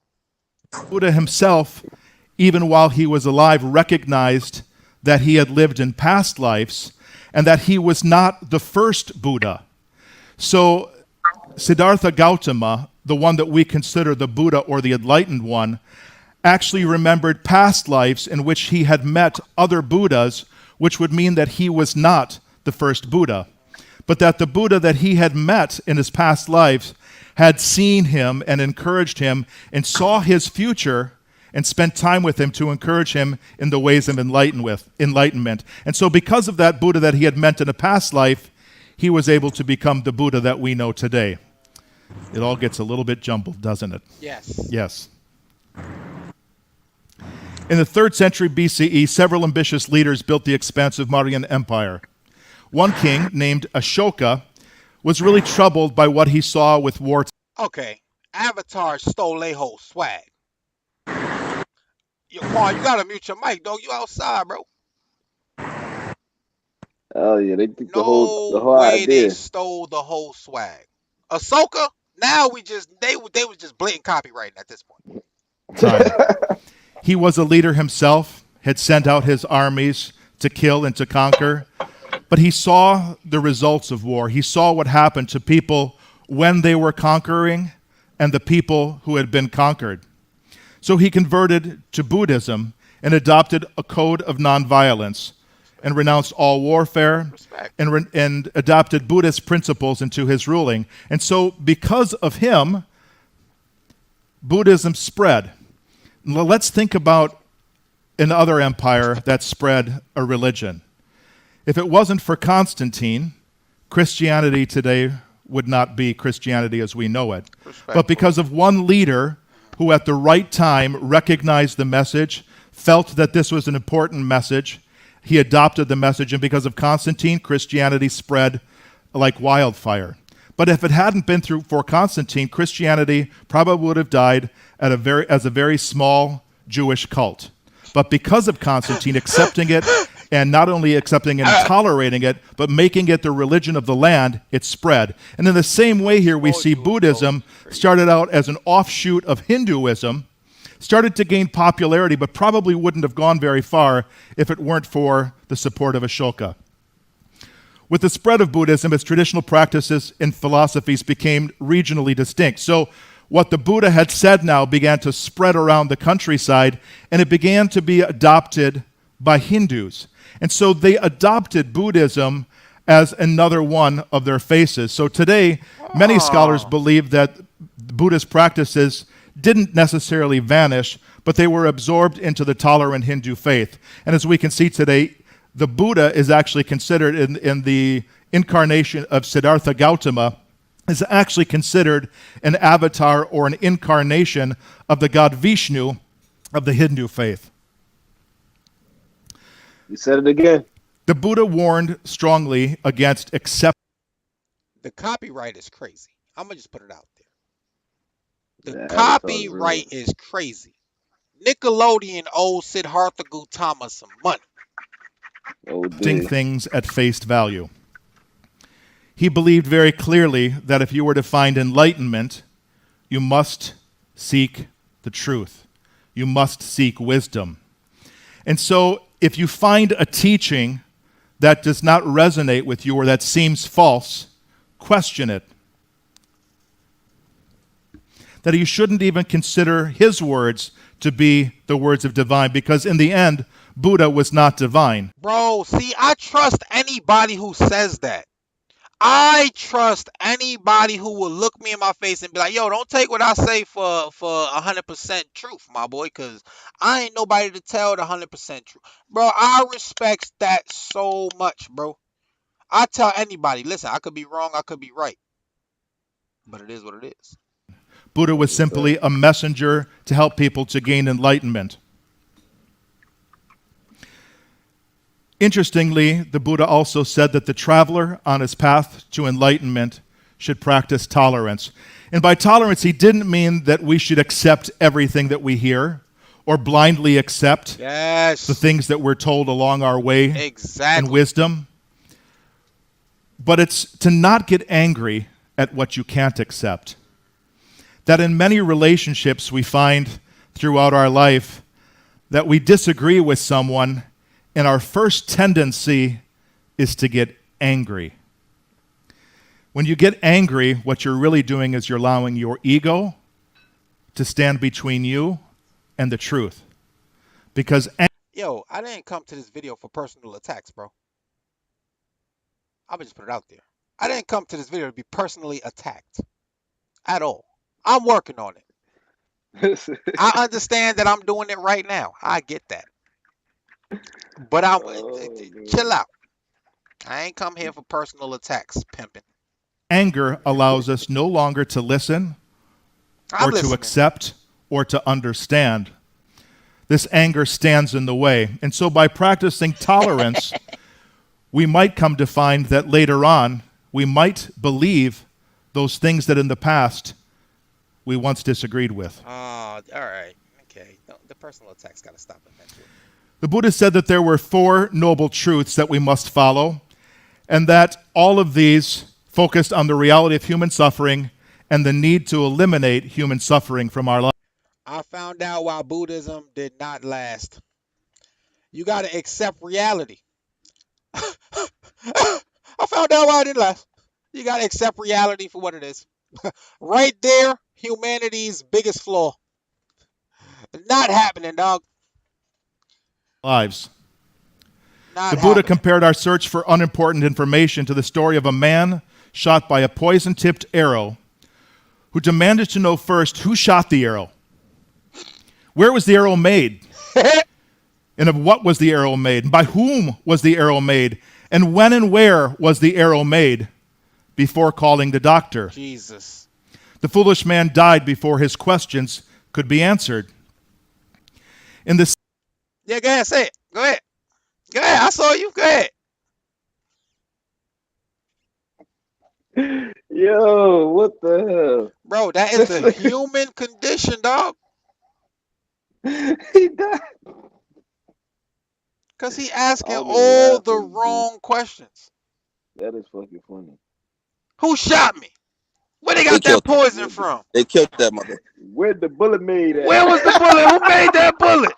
Buddha himself, even while he was alive, recognized that he had lived in past lives and that he was not the first Buddha. So Siddhartha Gautama, the one that we consider the Buddha or the enlightened one, actually remembered past lives in which he had met other Buddhas, which would mean that he was not the first Buddha, but that the Buddha that he had met in his past lives had seen him and encouraged him and saw his future and spent time with him to encourage him in the ways of enlightenment. And so because of that Buddha that he had met in a past life, he was able to become the Buddha that we know today. It all gets a little bit jumbled, doesn't it? Yes. Yes. In the 3rd century BCE, several ambitious leaders built the expansive Mauryan Empire. One king, named Ashoka, was really troubled by what he saw with war. Okay, Avatar stole their whole swag. Yo, Quan, you gotta mute your mic, dog. You outside, bro. Oh yeah, they took the No whole way idea. they stole the whole swag. Ahsoka, now they was just blatant copywriting at this point. He was a leader himself, had sent out his armies to kill and to conquer, but he saw the results of war. He saw what happened to people when they were conquering and the people who had been conquered. So he converted to Buddhism and adopted a code of nonviolence and renounced all warfare and adopted Buddhist principles into his ruling. And so because of him, Buddhism spread. Let's think about another empire that spread a religion. If it wasn't for Constantine, Christianity today would not be Christianity as we know it. But because of one leader who at the right time recognized the message, felt that this was an important message, he adopted the message, and because of Constantine, Christianity spread like wildfire. But if it hadn't been for Constantine, Christianity probably would have died as a very small Jewish cult. But because of Constantine accepting it, and not only accepting and tolerating it, but making it the religion of the land, it spread. And in the same way here, we see Buddhism started out as an offshoot of Hinduism, started to gain popularity, but probably wouldn't have gone very far if it weren't for the support of Ashoka. With the spread of Buddhism, its traditional practices and philosophies became regionally distinct. So what the Buddha had said now began to spread around the countryside, and it began to be adopted by Hindus. And so they adopted Buddhism as another one of their faces. So today, many scholars believe that Buddhist practices didn't necessarily vanish, but they were absorbed into the tolerant Hindu faith. And as we can see today, the Buddha is actually considered in the incarnation of Siddhartha Gautama is actually considered an avatar or an incarnation of the god Vishnu of the Hindu faith. You said it again. The Buddha warned strongly against accepting. The copyright is crazy. I'm going to just put it out there. The copyright is crazy. Nickelodeon owes Siddhartha Gautama some money. Things at face value. He believed very clearly that if you were to find enlightenment, you must seek the truth. You must seek wisdom. And so if you find a teaching that does not resonate with you or that seems false, question it. That you shouldn't even consider his words to be the words of divine, because in the end, Buddha was not divine. Bro, see, I trust anybody who says that. I trust anybody who will look me in my face and be like, yo, don't take what I say for 100% truth, my boy, because I ain't nobody to tell the 100% truth. Bro, I respect that so much, bro. I tell anybody, listen, I could be wrong, I could be right, but it is what it is. Buddha was simply a messenger to help people to gain enlightenment. Interestingly, the Buddha also said that the traveler on his path to enlightenment should practice tolerance. And by tolerance, he didn't mean that we should accept everything that we hear or blindly accept the things that we're told along our way in wisdom. But it's to not get angry at what you can't accept. That in many relationships we find throughout our life that we disagree with someone, and our first tendency is to get angry. When you get angry, what you're really doing is you're allowing your ego to stand between you and the truth. Because yo, I didn't come to this video for personal attacks, bro. I'm gonna just put it out there. I didn't come to this video to be personally attacked at all. I'm working on it. I understand that I'm doing it right now. I get that. But chill out. I ain't come here for personal attacks, pimping. Anger allows us no longer to listen to accept or to understand. This anger stands in the way. And so by practicing tolerance, we might come to find that later on, we might believe those things that in the past we once disagreed with. All right. Okay. No, the personal attacks got to stop eventually. The Buddha said that there were 4 noble truths that we must follow, and that all of these focused on the reality of human suffering and the need to eliminate human suffering from our life. I found out why Buddhism did not last. You got to accept reality. I found out why it didn't last. You got to accept reality for what it is. Right there, humanity's biggest flaw. Not happening, dog. Lives. The Buddha compared our search for unimportant information to the story of a man shot by a poison-tipped arrow who demanded to know first who shot the arrow, where was the arrow made, and of what was the arrow made, and by whom was the arrow made, and when and where was the arrow made, before calling the doctor. Jesus. The foolish man died before his questions could be answered. In the Yeah, go ahead, say it. Go ahead. Go ahead. I saw you. Go ahead. Yo, what the hell? Bro, that is the human condition, dog. He died. Because he asking all the wrong questions. That is fucking funny. Who shot me? Where they got that poison from? They killed that mother. Where'd the bullet made at? Where was the bullet? Who made that bullet?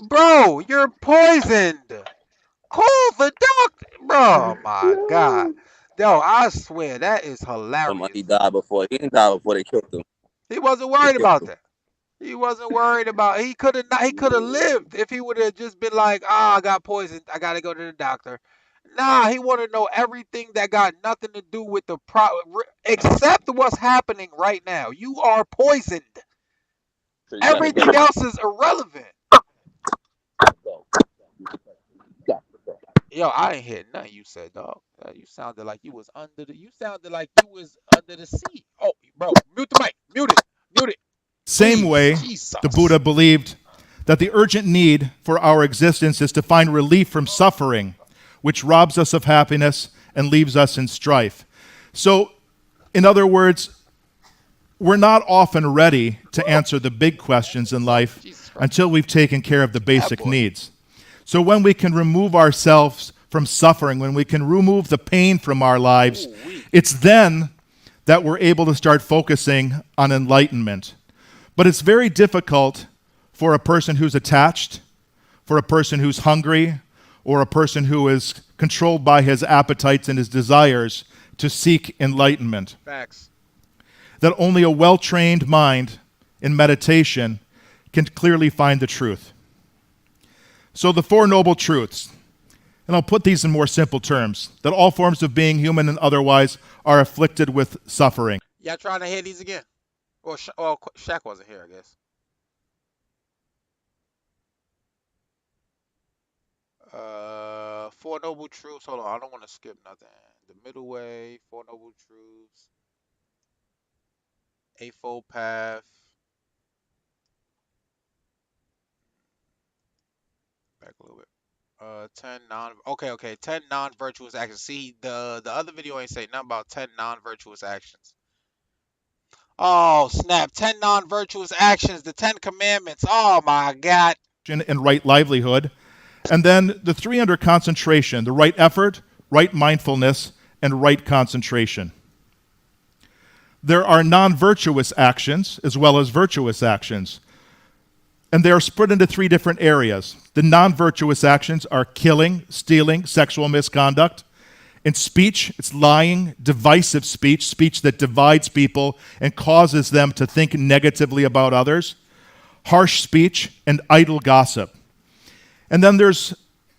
Bro, you're poisoned. Call the doctor. Bro, oh my God. Yo, I swear, that is hilarious. He died before. He didn't die before they killed him. He wasn't worried about that. He wasn't worried about. He could have lived if he would have just been like, I got poisoned. I got to go to the doctor. Nah, he wanted to know everything that got nothing to do with the except what's happening right now. You are poisoned. Everything else is irrelevant. Yo, I ain't hear nothing you said, dog. You sounded like you was under the. You sounded like you was under the sea. Oh, bro, mute the mic. Mute it. Same way, the Buddha believed that the urgent need for our existence is to find relief from suffering, which robs us of happiness and leaves us in strife. So, in other words, we're not often ready to answer the big questions in life until we've taken care of the basic needs. So when we can remove ourselves from suffering, when we can remove the pain from our lives, it's then that we're able to start focusing on enlightenment. But it's very difficult for a person who's attached, for a person who's hungry, or a person who is controlled by his appetites and his desires to seek enlightenment. Facts. That only a well-trained mind in meditation can clearly find the truth. So the Four Noble Truths, and I'll put these in more simple terms, that all forms of being, human and otherwise, are afflicted with suffering. Y'all trying to hear these again? Well, Shaq wasn't here, I guess. Four Noble Truths. Hold on, I don't want to skip nothing. The Middle Way, Four Noble Truths, Eightfold Path. Back a little bit. 10 non-virtuous actions. See, the other video ain't say nothing about 10 non-virtuous actions. Oh, snap. 10 non-virtuous actions, the 10 commandments. Oh, my God. And right livelihood. And then the three under concentration, the right effort, right mindfulness, and right concentration. There are non-virtuous actions as well as virtuous actions. And they are split into three different areas. The non-virtuous actions are killing, stealing, sexual misconduct. In speech, it's lying, divisive speech, speech that divides people and causes them to think negatively about others, harsh speech, and idle gossip. And then there's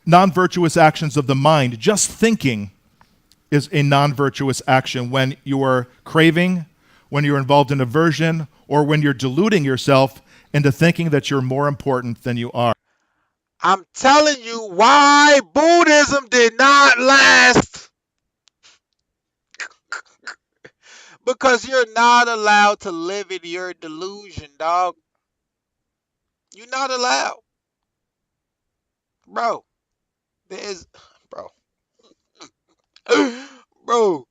non-virtuous actions of the mind. Just thinking is a non-virtuous action when you are craving, when you're involved in aversion, or when you're deluding yourself into thinking that you're more important than you are. I'm telling you why Buddhism did not last. Because you're not allowed to live in your delusion, dog. You're not allowed. Bro. Bro,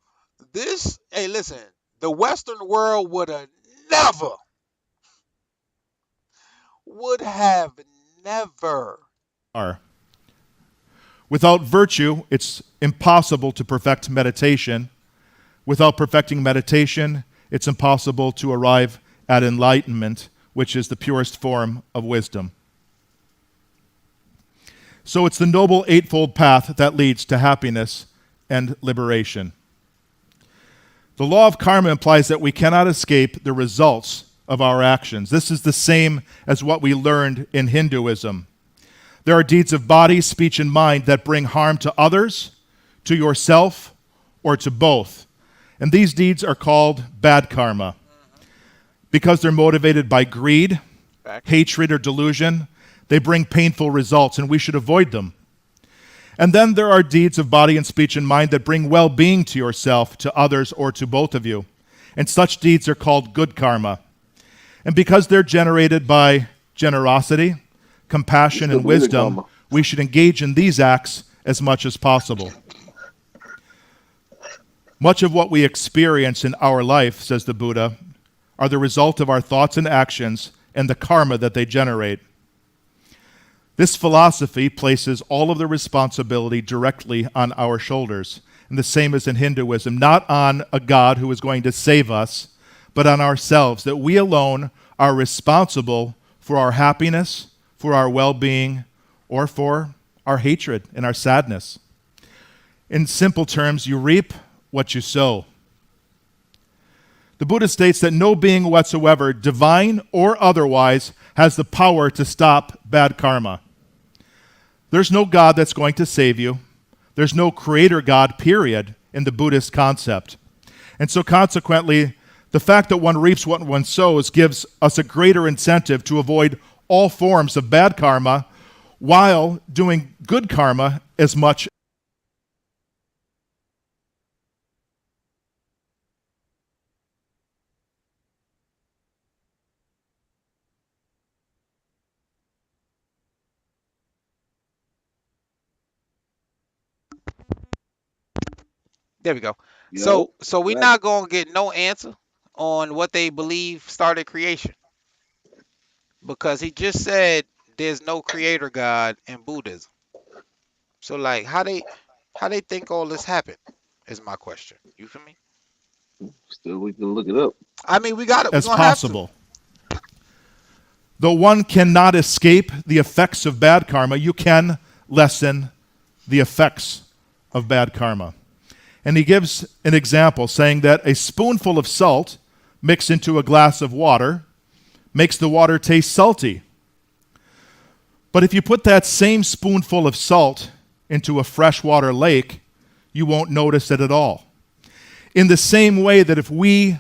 hey, listen, the Western world would have never. Without virtue, it's impossible to perfect meditation. Without perfecting meditation, it's impossible to arrive at enlightenment, which is the purest form of wisdom. So it's the Noble Eightfold Path that leads to happiness and liberation. The law of karma implies that we cannot escape the results of our actions. This is the same as what we learned in Hinduism. There are deeds of body, speech, and mind that bring harm to others, to yourself, or to both. And these deeds are called bad karma. Because they're motivated by greed, hatred, or delusion, they bring painful results, and we should avoid them. And then there are deeds of body and speech and mind that bring well-being to yourself, to others, or to both of you. And such deeds are called good karma. And because they're generated by generosity, compassion, and wisdom, we should engage in these acts as much as possible. Much of what we experience in our life, says the Buddha, are the result of our thoughts and actions and the karma that they generate. This philosophy places all of the responsibility directly on our shoulders, and the same as in Hinduism, not on a God who is going to save us, but on ourselves, that we alone are responsible for our happiness, for our well-being, or for our hatred and our sadness. In simple terms, you reap what you sow. The Buddha states that no being whatsoever, divine or otherwise, has the power to stop bad karma. There's no God that's going to save you. There's no creator God, period, in the Buddhist concept. And so consequently, the fact that one reaps what one sows gives us a greater incentive to avoid all forms of bad karma while doing good karma as much. There we go. Yo, So we're not gonna get no answer on what they believe started creation, because he just said there's no creator God in Buddhism. So like, how they think all this happened is my question. You feel me? Still, we can look it up. I mean, we got it. As possible. Though one cannot escape the effects of bad karma, you can lessen the effects of bad karma. And he gives an example saying that a spoonful of salt mixed into a glass of water makes the water taste salty. But if you put that same spoonful of salt into a freshwater lake, you won't notice it at all. In the same way that if we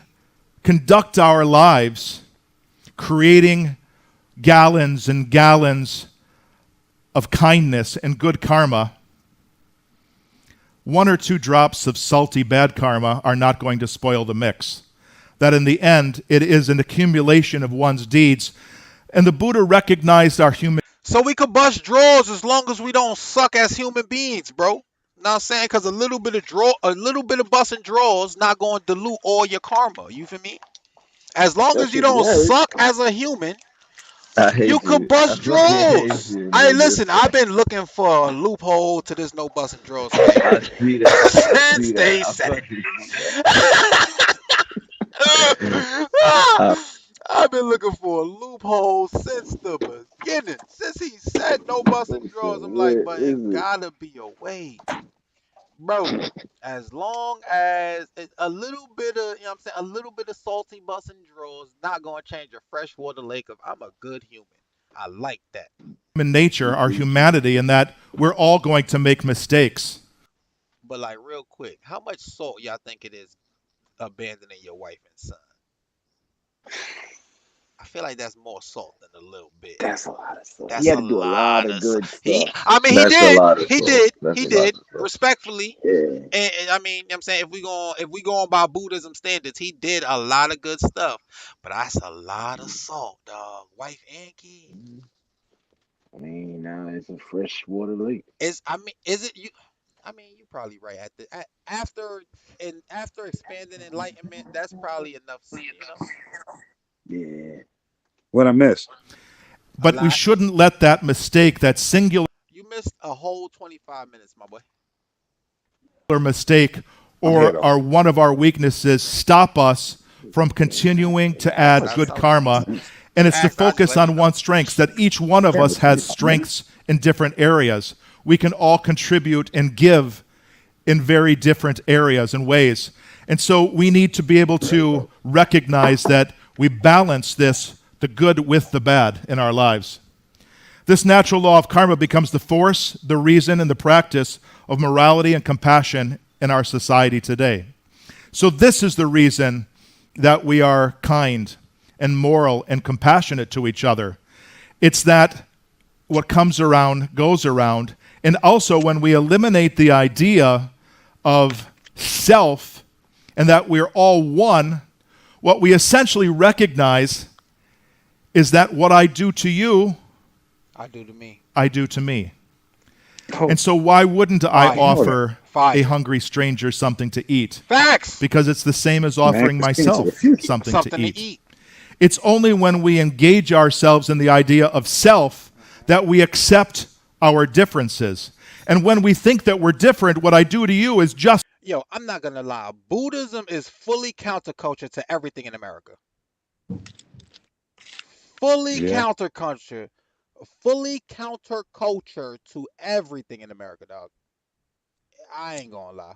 conduct our lives creating gallons and gallons of kindness and good karma, 1 or 2 drops of salty bad karma are not going to spoil the mix. That in the end, it is an accumulation of one's deeds. And the Buddha recognized our human. So we could bust draws as long as we don't suck as human beings, bro. Know what I'm saying? Because a little bit of busting draws not going to dilute all your karma. You feel me? As long as you don't suck as a human, I hate you could bust I fucking hate draws. you, Hey, nigga. listen, I've been looking for a loophole to this no busting draws thing I see that. I since see they that. I said fucking see that. I've been looking for a loophole since the beginning. Since he said no busting draws, I'm like, Where but is it it? gotta be a way. Bro, as long as a little bit of, you know what I'm saying, a little bit of salty busting draws not gonna change a freshwater lake of I'm a good human. I like that. Human nature, our humanity, and that we're all going to make mistakes. But like real quick, how much salt y'all think it is abandoning your wife and son? I feel like that's more salt than a little bit. That's a lot of stuff. That's He had a to do a lot lot of of good he. stuff. I mean, That's a lot of he salt. did, That's he a lot did. of salt. Respectfully, Yeah. and I mean, you know what I'm saying if we going by Buddhism standards, he did a lot of good stuff. But that's a lot of salt, dog. Wife and kid. I mean, now it's a freshwater lake. Is it you? I mean, you probably right after expanding enlightenment, that's probably enough. You know, Yeah. What I missed? a But we lot. shouldn't let that mistake, that singular You missed a whole 25 minutes, my boy. mistake, I'm here or though. one of our weaknesses, stop us from continuing to add That's good how- karma. And it's to Facts, I just focus let you on know. one's strengths, that each one of us has strengths in different areas. We can all contribute and give in very different areas and ways. And so we need to be able to recognize that we balance the good with the bad in our lives. This natural law of karma becomes the force, the reason, and the practice of morality and compassion in our society today. So this is the reason that we are kind and moral and compassionate to each other. It's that what comes around goes around. And also when we eliminate the idea of self and that we're all one, what we essentially recognize is that what I do to you, I do to me. I do to me. And so why wouldn't I Fire. offer Fire. a hungry stranger something to eat? Facts. Because it's the same as offering Man, it's into the myself future. something Something to eat. It's only when we engage ourselves in the idea of self that we accept our differences. And when we think that we're different, what I do to you is just Yo, I'm not gonna lie. Buddhism is fully counterculture to everything in America. Fully Yeah. counterculture. To everything in America, dog. I ain't gonna lie.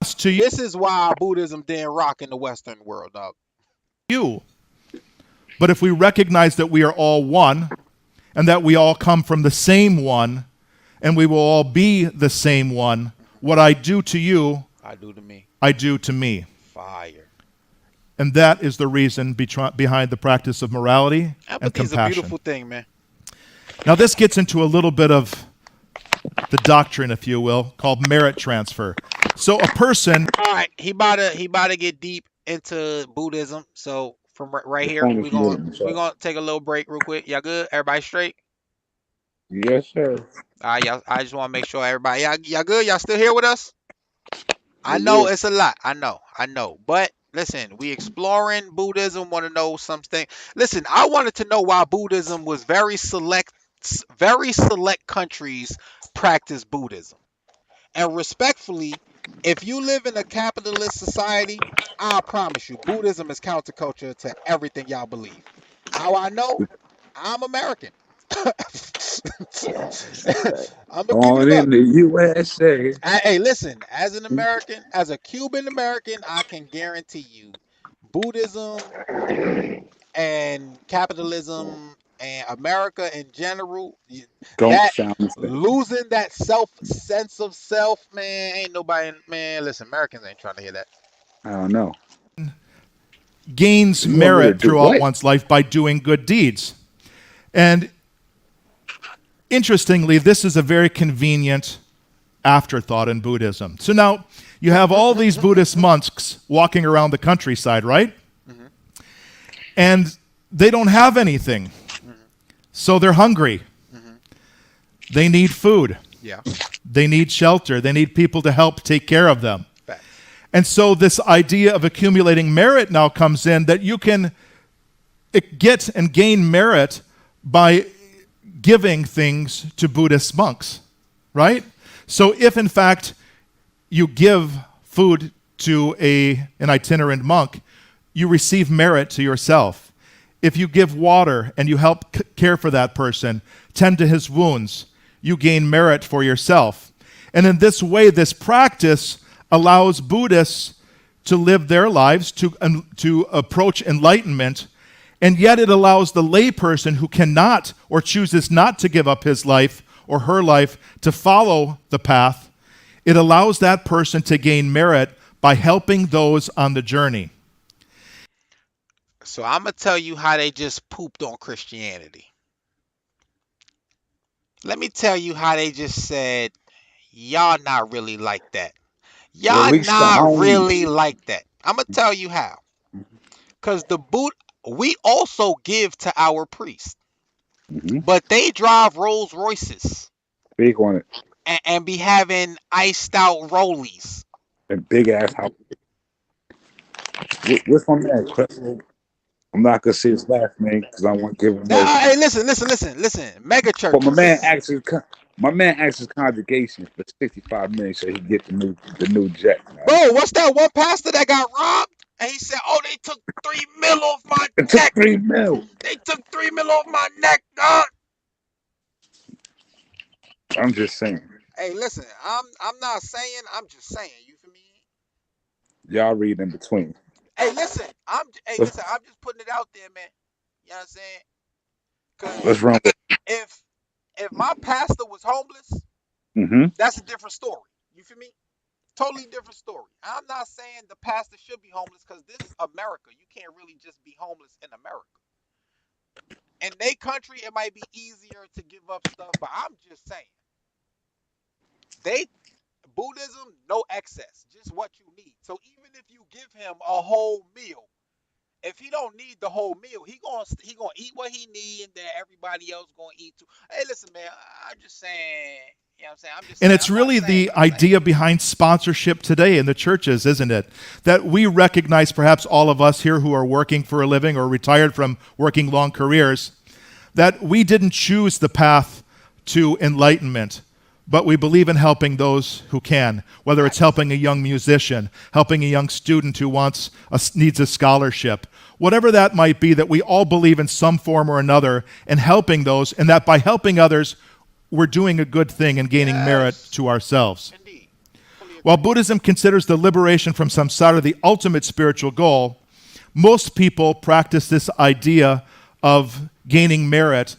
to This is why Buddhism didn't rock in the Western world, dog. you. But if we recognize that we are all one and that we all come from the same one and we will all be the same one, what I do to you, I do to me. I do to me. Fire. And that is the reason behind the practice of morality and Empathy is a compassion. beautiful thing, man. Now, this gets into a little bit of the doctrine, if you will, called merit transfer. So a person... All right, he about to get deep into Buddhism. So from right here, Phone is we're muted, so. gonna take a little break real quick. Y'all good? Everybody straight? Yes, sir. All right, y'all. I just want to make sure everybody y'all good. Y'all still here with us? I know it's a lot. I know. But listen, we exploring Buddhism. Want to know something? Listen, I wanted to know why Buddhism was very select countries practice Buddhism. And respectfully, if you live in a capitalist society, I promise you, Buddhism is counterculture to everything y'all believe. How I know? I'm American. I'm gonna give Born it up. in the USA. Hey, listen, as an American, as a Cuban American, I can guarantee you Buddhism and capitalism and America in general, Don't that sound the same. losing that sense of self, man, ain't nobody, man. Listen, Americans ain't trying to hear that. I don't know. Gains You want me to merit do throughout what? one's life by doing good deeds. And interestingly, this is a very convenient afterthought in Buddhism. So now you have all these Buddhist monks walking around the countryside, right? Mm-hmm. And they don't have anything. Mm-hmm. So they're hungry. Mm-hmm. They need food. Yeah. They need shelter. They need people to help take care of them. Facts. And so this idea of accumulating merit now comes in, that you can get and gain merit by giving things to Buddhist monks, right? So if in fact you give food to an itinerant monk, you receive merit to yourself. If you give water and you help care for that person, tend to his wounds, you gain merit for yourself. And in this way, this practice allows Buddhists to live their lives, to approach enlightenment, and yet it allows the layperson who cannot or chooses not to give up his life or her life to follow the path. It allows that person to gain merit by helping those on the journey. So I'm gonna tell you how they just pooped on Christianity. Let me tell you how they just said, y'all not really like that. Y'all Release the not homies. really like that. I'm gonna tell you how. Because we also give to our priests, Mm-hmm. but they drive Rolls Royces Big on it. and be having iced out rollies. And big ass house. What's my man? Creflo? I'm not gonna say his last name because I want to give him Now, no. hey, listen. Mega But my man churches. asked his congregation for 65 minutes so he get the new jet. Man. Bro, what's that one pastor that got robbed? And he said, "Oh, they took 3 mil off my It took neck. 3 mil. They took 3 mil off my neck, dog." I'm just saying. Hey, listen. I'm not saying. I'm just saying. You feel me? Y'all read in between. Hey, listen. Let's, I'm just putting it out there, man. You know what I'm saying? let's Because run with if my pastor was homeless, it. Mm-hmm. that's a different story. You feel me? Totally different story. I'm not saying the pastor should be homeless because this is America. You can't really just be homeless in America. In their country, it might be easier to give up stuff, but I'm just saying. They Buddhism, no excess, just what you need. So even if you give him a whole meal, if he don't need the whole meal, he gonna eat what he need, and then everybody else gonna eat too. Hey, listen, man, I'm just saying. You know what I'm saying? I'm just And saying. it's I'm not really saying the what I'm saying. idea behind sponsorship today in the churches, isn't it? That we recognize, perhaps all of us here who are working for a living or retired from working long careers, that we didn't choose the path to enlightenment, but we believe in helping those who can, whether it's helping a young musician, helping a young student who needs a scholarship, whatever that might be, that we all believe in some form or another in helping those, and that by helping others, we're doing a good thing and gaining merit to ourselves. Indeed. While Buddhism considers the liberation from samsara the ultimate spiritual goal, most people practice this idea of gaining merit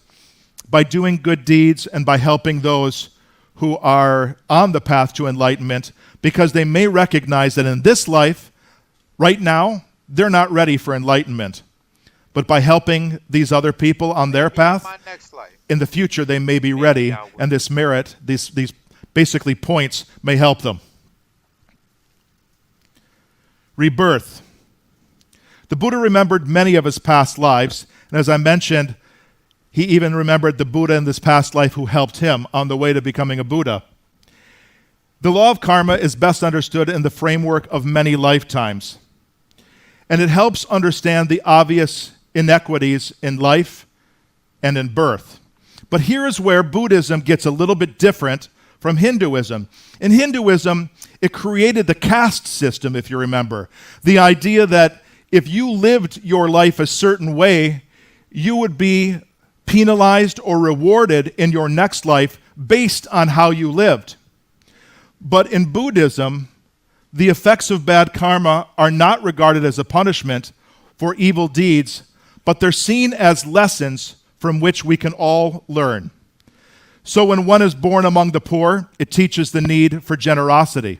by doing good deeds and by helping those who are on the path to enlightenment, because they may recognize that in this life, right now, they're not ready for enlightenment. But by helping these other people on their path, My next life. in the future they may be ready, and this merit, these basically points, may help them. Rebirth. The Buddha remembered many of his past lives, and as I mentioned, he even remembered the Buddha in this past life who helped him on the way to becoming a Buddha. The law of karma is best understood in the framework of many lifetimes, and it helps understand the obvious inequities in life and in birth. But here is where Buddhism gets a little bit different from Hinduism. In Hinduism, it created the caste system, if you remember. The idea that if you lived your life a certain way, you would be penalized or rewarded in your next life based on how you lived. But in Buddhism, the effects of bad karma are not regarded as a punishment for evil deeds, but they're seen as lessons from which we can all learn. So when one is born among the poor, it teaches the need for generosity.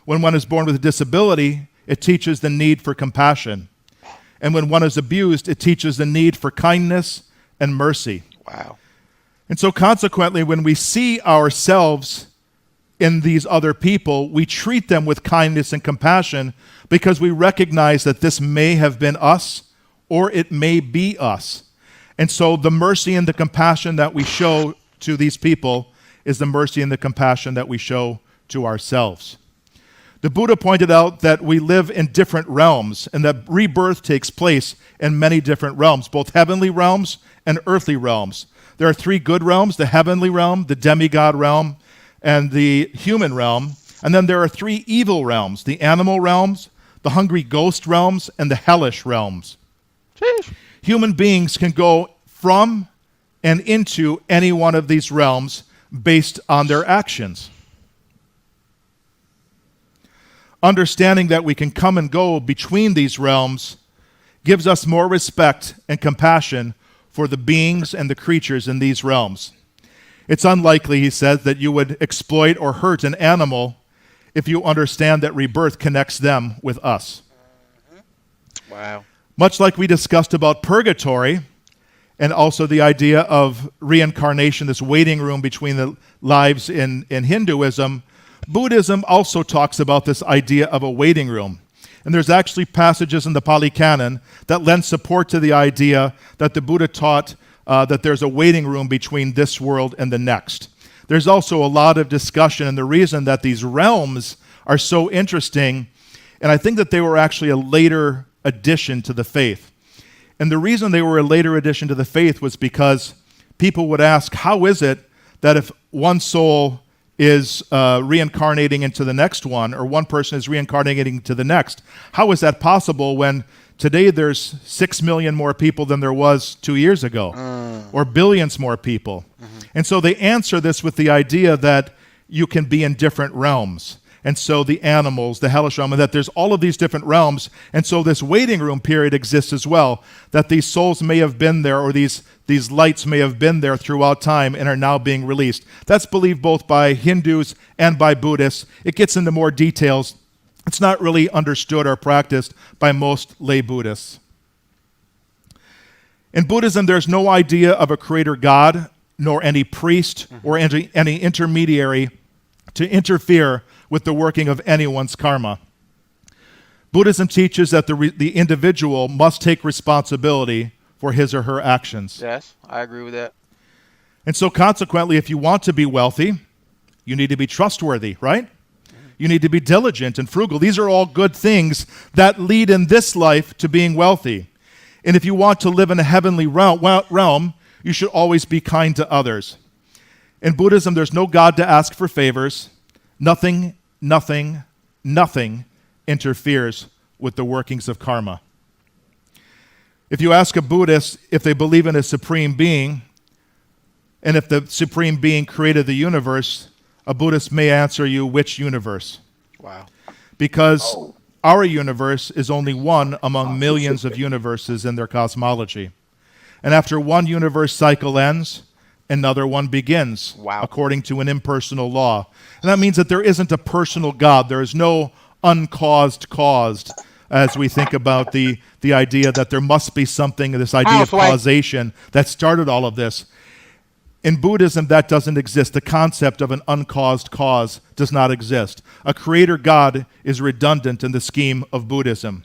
When one is born with a disability, it teaches the need for compassion. And when one is abused, it teaches the need for kindness and mercy. Wow. And so consequently, when we see ourselves in these other people, we treat them with kindness and compassion because we recognize that this may have been us or it may be us. And so the mercy and the compassion that we show to these people is the mercy and the compassion that we show to ourselves. The Buddha pointed out that we live in different realms and that rebirth takes place in many different realms, both heavenly realms and earthly realms. There are 3 good realms: the heavenly realm, the demigod realm, and the human realm. And then there are 3 evil realms: the animal realms, the hungry ghost realms, and the hellish realms. Jeez. Human beings can go from and into any one of these realms based on their actions. Understanding that we can come and go between these realms gives us more respect and compassion for the beings and the creatures in these realms. It's unlikely, he says, that you would exploit or hurt an animal if you understand that rebirth connects them with us. Wow. Much like we discussed about purgatory and also the idea of reincarnation, this waiting room between the lives in Hinduism, Buddhism also talks about this idea of a waiting room. And there's actually passages in the Pali Canon that lend support to the idea that the Buddha taught that there's a waiting room between this world and the next. There's also a lot of discussion, and the reason that these realms are so interesting, and I think that they were actually a later addition to the faith. And the reason they were a later addition to the faith was because people would ask, how is it that if one soul is reincarnating into the next one, or one person is reincarnating to the next, how is that possible when today there's 6 million more people than there was 2 years ago, or billions more people? And so they answer this with the idea that you can be in different realms. And so the animals, the hellish realm, and that there's all of these different realms. And so this waiting room period exists as well, that these souls may have been there, or these lights may have been there throughout time and are now being released. That's believed both by Hindus and by Buddhists. It gets into more details. It's not really understood or practiced by most lay Buddhists. In Buddhism, there's no idea of a creator God, nor any priest or any intermediary to interfere with the working of anyone's karma. Buddhism teaches that the individual must take responsibility for his or her actions. Yes, I agree with that. And so consequently, if you want to be wealthy, you need to be trustworthy, right? You need to be diligent and frugal. These are all good things that lead in this life to being wealthy. And if you want to live in a heavenly realm, you should always be kind to others. In Buddhism, there's no God to ask for favors. Nothing interferes with the workings of karma. If you ask a Buddhist if they believe in a supreme being, and if the supreme being created the universe, a Buddhist may answer you, which universe? Wow. Because our universe is only one among millions of universes in their cosmology. And after one universe cycle ends, another one begins, according to an impersonal law. And that means that there isn't a personal God. There is no uncaused caused, as we think about the idea that there must be something, this idea of causation that started all of this. In Buddhism, that doesn't exist. The concept of an uncaused cause does not exist. A creator God is redundant in the scheme of Buddhism.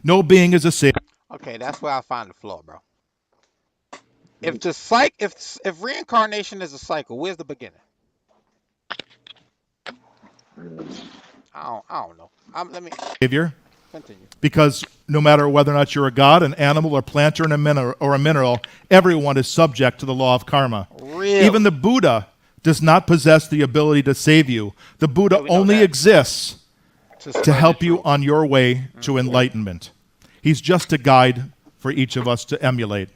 No being is a savior. Okay, that's where I find the flaw, bro. If reincarnation is a cycle, where's the beginning? I don't know. Let me Savior. continue. Because no matter whether or not you're a god, an animal, or plant, or a mineral, everyone is subject to the law of karma. Really? Even the Buddha does not possess the ability to save you. The Buddha only exists to help you on your way to enlightenment. He's just a guide for each of us to emulate.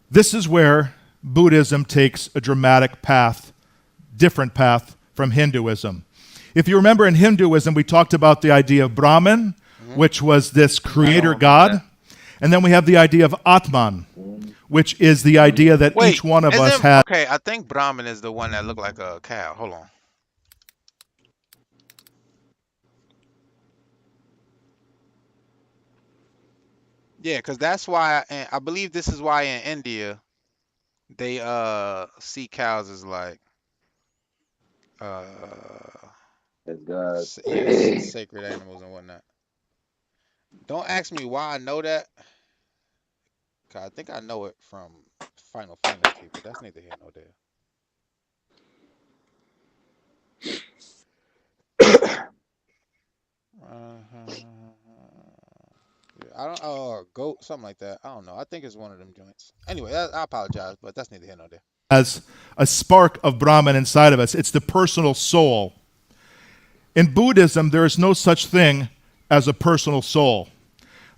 This is where Buddhism takes a dramatic path, different path from Hinduism. If you remember, in Hinduism, we talked about the idea of Brahman, which was this creator God. And then we have the idea of Atman, which is the idea that Wait, each one of us isn't has. okay? I think Brahman is the one that looked like a cow. Hold on. Yeah, because that's why and I believe this is why in India they see cows as like uh As God. yes, sacred animals and whatnot. Don't ask me why I know that. 'Cause I think I know it from Final Fantasy, but that's neither here nor there. Yeah, I don't goat something like that. I don't know. I think it's one of them joints. Anyway, I apologize, but that's neither here nor there. As a spark of Brahman inside of us. It's the personal soul. In Buddhism, there is no such thing as a personal soul.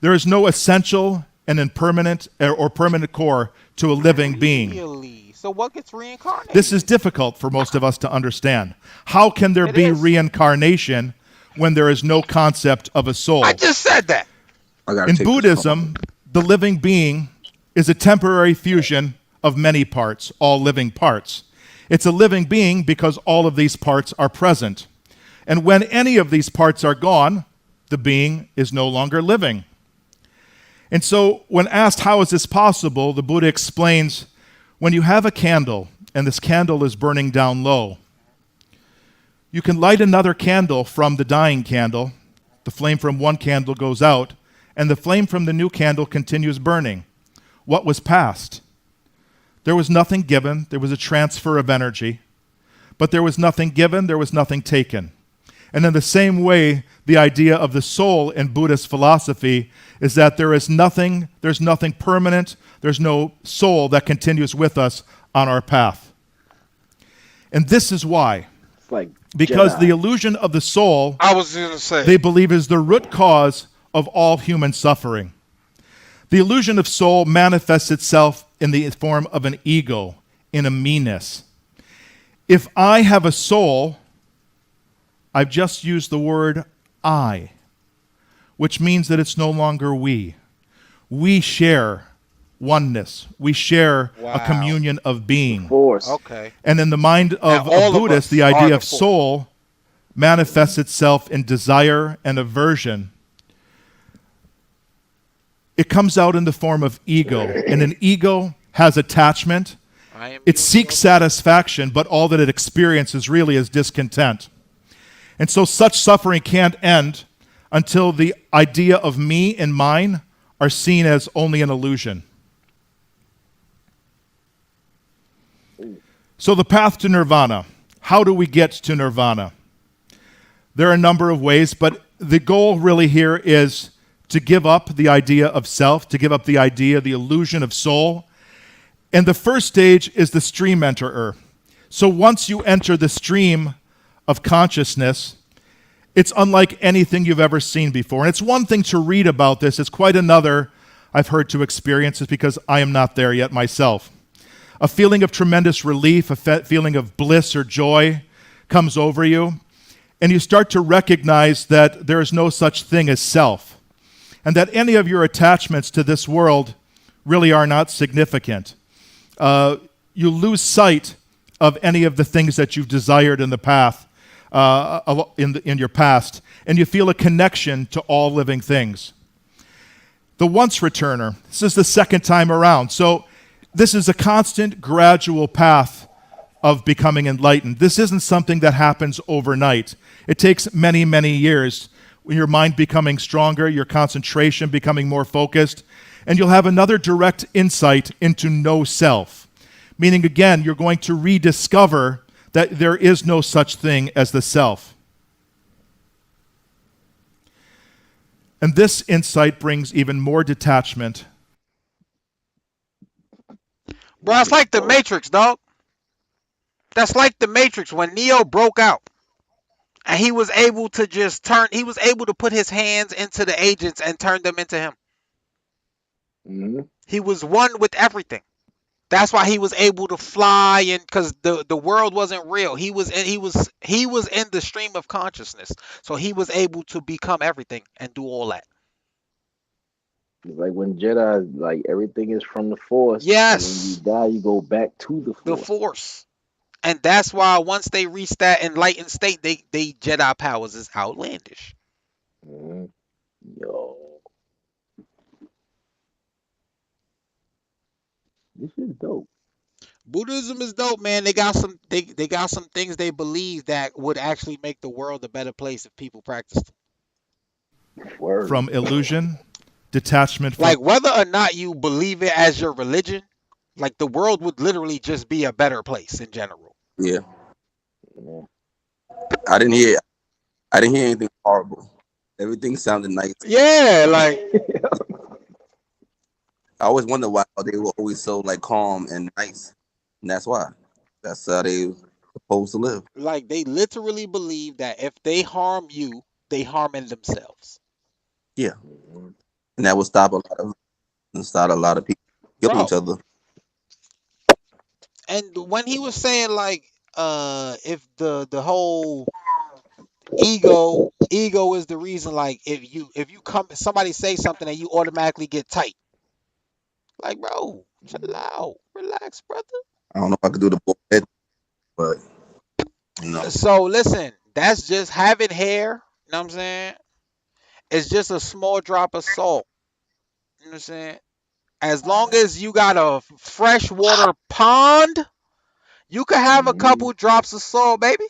There is no essential and impermanent or permanent core to a living being. Really? So what gets reincarnated? This is difficult for most of us to understand. How can there be reincarnation when there is no concept of a soul? I just said that. In Buddhism, the living being is a temporary fusion of many parts, all living parts. It's a living being because all of these parts are present. And when any of these parts are gone, the being is no longer living. And so when asked how is this possible, the Buddha explains, when you have a candle and this candle is burning down low, you can light another candle from the dying candle, the flame from one candle goes out, and the flame from the new candle continues burning. What was past? There was nothing given, there was a transfer of energy, but there was nothing given, there was nothing taken. And in the same way, the idea of the soul in Buddhist philosophy is that there's nothing permanent, there's no soul that continues with us on our path. And this is why. It's like because Jedi. the illusion of the soul, I was going to say, they believe is the root cause of all human suffering. The illusion of soul manifests itself in the form of an ego, in a meanness. If I have a soul, I've just used the word I, which means that it's no longer we. We share oneness. We share a communion of being. Force. okay. And in the mind of all a of Buddhist, us the are idea the of force. soul manifests itself in desire and aversion. It comes out in the form of ego. And an ego has attachment. It seeks satisfaction, but all that it experiences really is discontent. And so such suffering can't end until the idea of me and mine are seen as only an illusion. So the path to nirvana. How do we get to nirvana? There are a number of ways, but the goal really here is to give up the idea of self, to give up the idea, the illusion of soul. And the first stage is the stream enterer. So once you enter the stream of consciousness, it's unlike anything you've ever seen before. And it's one thing to read about this. It's quite another, I've heard, to experience it because I am not there yet myself. A feeling of tremendous relief, a feeling of bliss or joy comes over you. And you start to recognize that there is no such thing as self. And that any of your attachments to this world really are not significant. You lose sight of any of the things that you've desired in the path, in your past, and you feel a connection to all living things. The once returner, this is the second time around. So this is a constant, gradual path of becoming enlightened. This isn't something that happens overnight. It takes many, many years. Your mind becoming stronger, your concentration becoming more focused, and you'll have another direct insight into no self. Meaning, again, you're going to rediscover that there is no such thing as the self. And this insight brings even more detachment. Bro, it's like the Matrix, dog. That's like the Matrix when Neo broke out. And he was able to he was able to put his hands into the agents and turn them into him. Mm-hmm. He was one with everything. That's why he was able to fly, and because the world wasn't real. He was in the stream of consciousness. So he was able to become everything and do all that. It's like when Jedi, like everything is from the Force, and when you Yes, die, you go back to the the Force. Force. And that's why once they reach that enlightened state, they Jedi powers is outlandish. Mhm. Yo, this is dope. Buddhism is dope, man. They got some things they believe that would actually make the world a better place if people practiced them. Word. From illusion, detachment from Like whether or not you believe it as your religion, like the world would literally just be a better place in general. Yeah, Yeah. I didn't hear. I didn't hear anything horrible. Everything sounded nice. Yeah, like I always wonder why they were always so like calm and nice, and that's why. That's how they supposed to live. like they literally believe that if they harm you, they harming themselves. Yeah, Mhm. and that would stop a lot of people killing each Bro, other. and when he was saying like if the whole ego is the reason, like if you come somebody say something and you automatically get tight. Like, bro, chill out. Relax, brother. I don't know if I could do the bull head, but you know, So listen, that's just having hair, you know what I'm saying? It's just a small drop of salt. You know what I'm saying? As long as you got a freshwater pond, you can have a Mhm. couple drops of salt, baby.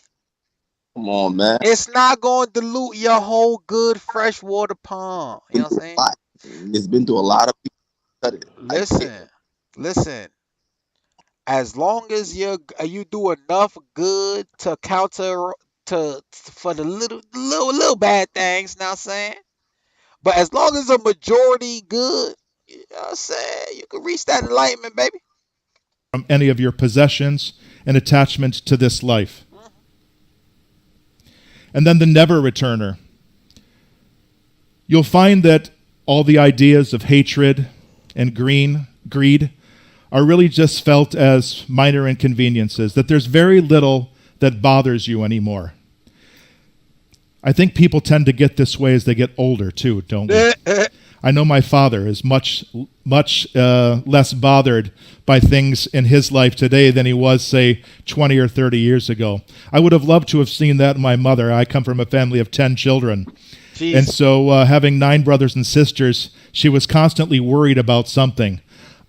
come on, man. It's not going to dilute your whole good freshwater pond. You know Been what I'm through a saying? lot. It's been through a lot of people cut it. I get it. Listen, listen. As long as you do enough good to counter to for the little bad things, now saying, but as long as a majority good, you know what I'm saying, you can reach that enlightenment, baby. any of your possessions and attachment to this life. And then the never returner. You'll find that all the ideas of hatred and greed are really just felt as minor inconveniences, that there's very little that bothers you anymore. I think people tend to get this way as they get older too, don't we? I know my father is much less bothered by things in his life today than he was, say, 20 or 30 years ago. I would have loved to have seen that in my mother. I come from a family of 10 children. Jeez. And so having 9 brothers and sisters, she was constantly worried about something.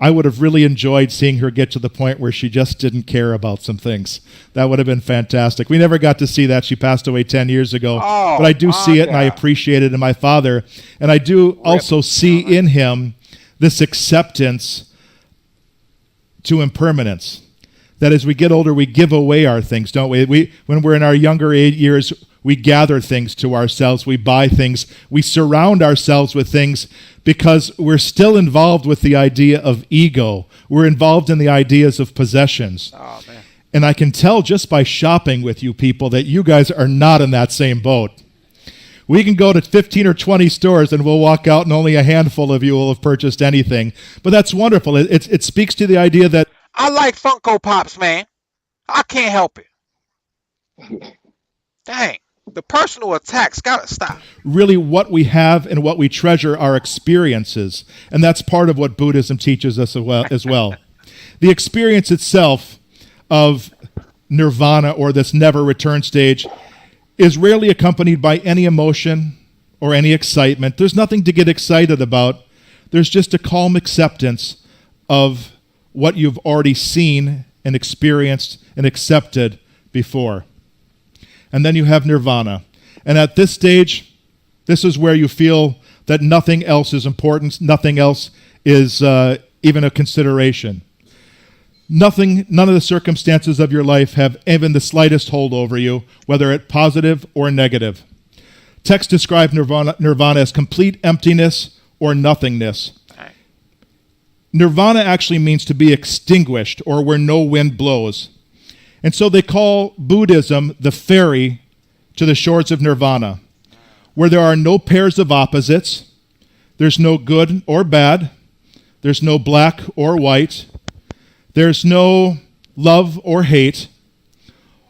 I would have really enjoyed seeing her get to the point where she just didn't care about some things. That would have been fantastic. We never got to see that. She passed away 10 years ago. Oh, but I do my see it, and I God. appreciate it in my father. And I do also see in him this acceptance to impermanence. That as we get older, we give away our things, don't we? When we're in our younger years, we gather things to ourselves. We buy things. We surround ourselves with things because we're still involved with the idea of ego. We're involved in the ideas of possessions. Oh, man. And I can tell just by shopping with you people that you guys are not in that same boat. We can go to 15 or 20 stores and we'll walk out and only a handful of you will have purchased anything. But that's wonderful. It speaks to the idea that I like Funko Pops, man. I can't help it. Dang. The personal attacks gotta stop. really what we have and what we treasure are experiences. And that's part of what Buddhism teaches us as well. The experience itself of nirvana or this never return stage is rarely accompanied by any emotion or any excitement. There's nothing to get excited about. There's just a calm acceptance of what you've already seen and experienced and accepted before. And then you have nirvana. And at this stage, this is where you feel that nothing else is important, nothing else is even a consideration. None of the circumstances of your life have even the slightest hold over you, whether it's positive or negative. Text describe nirvana as complete emptiness or nothingness. Nirvana actually means to be extinguished or where no wind blows. And so they call Buddhism the ferry to the shores of nirvana, where there are no pairs of opposites, there's no good or bad, there's no black or white, there's no love or hate.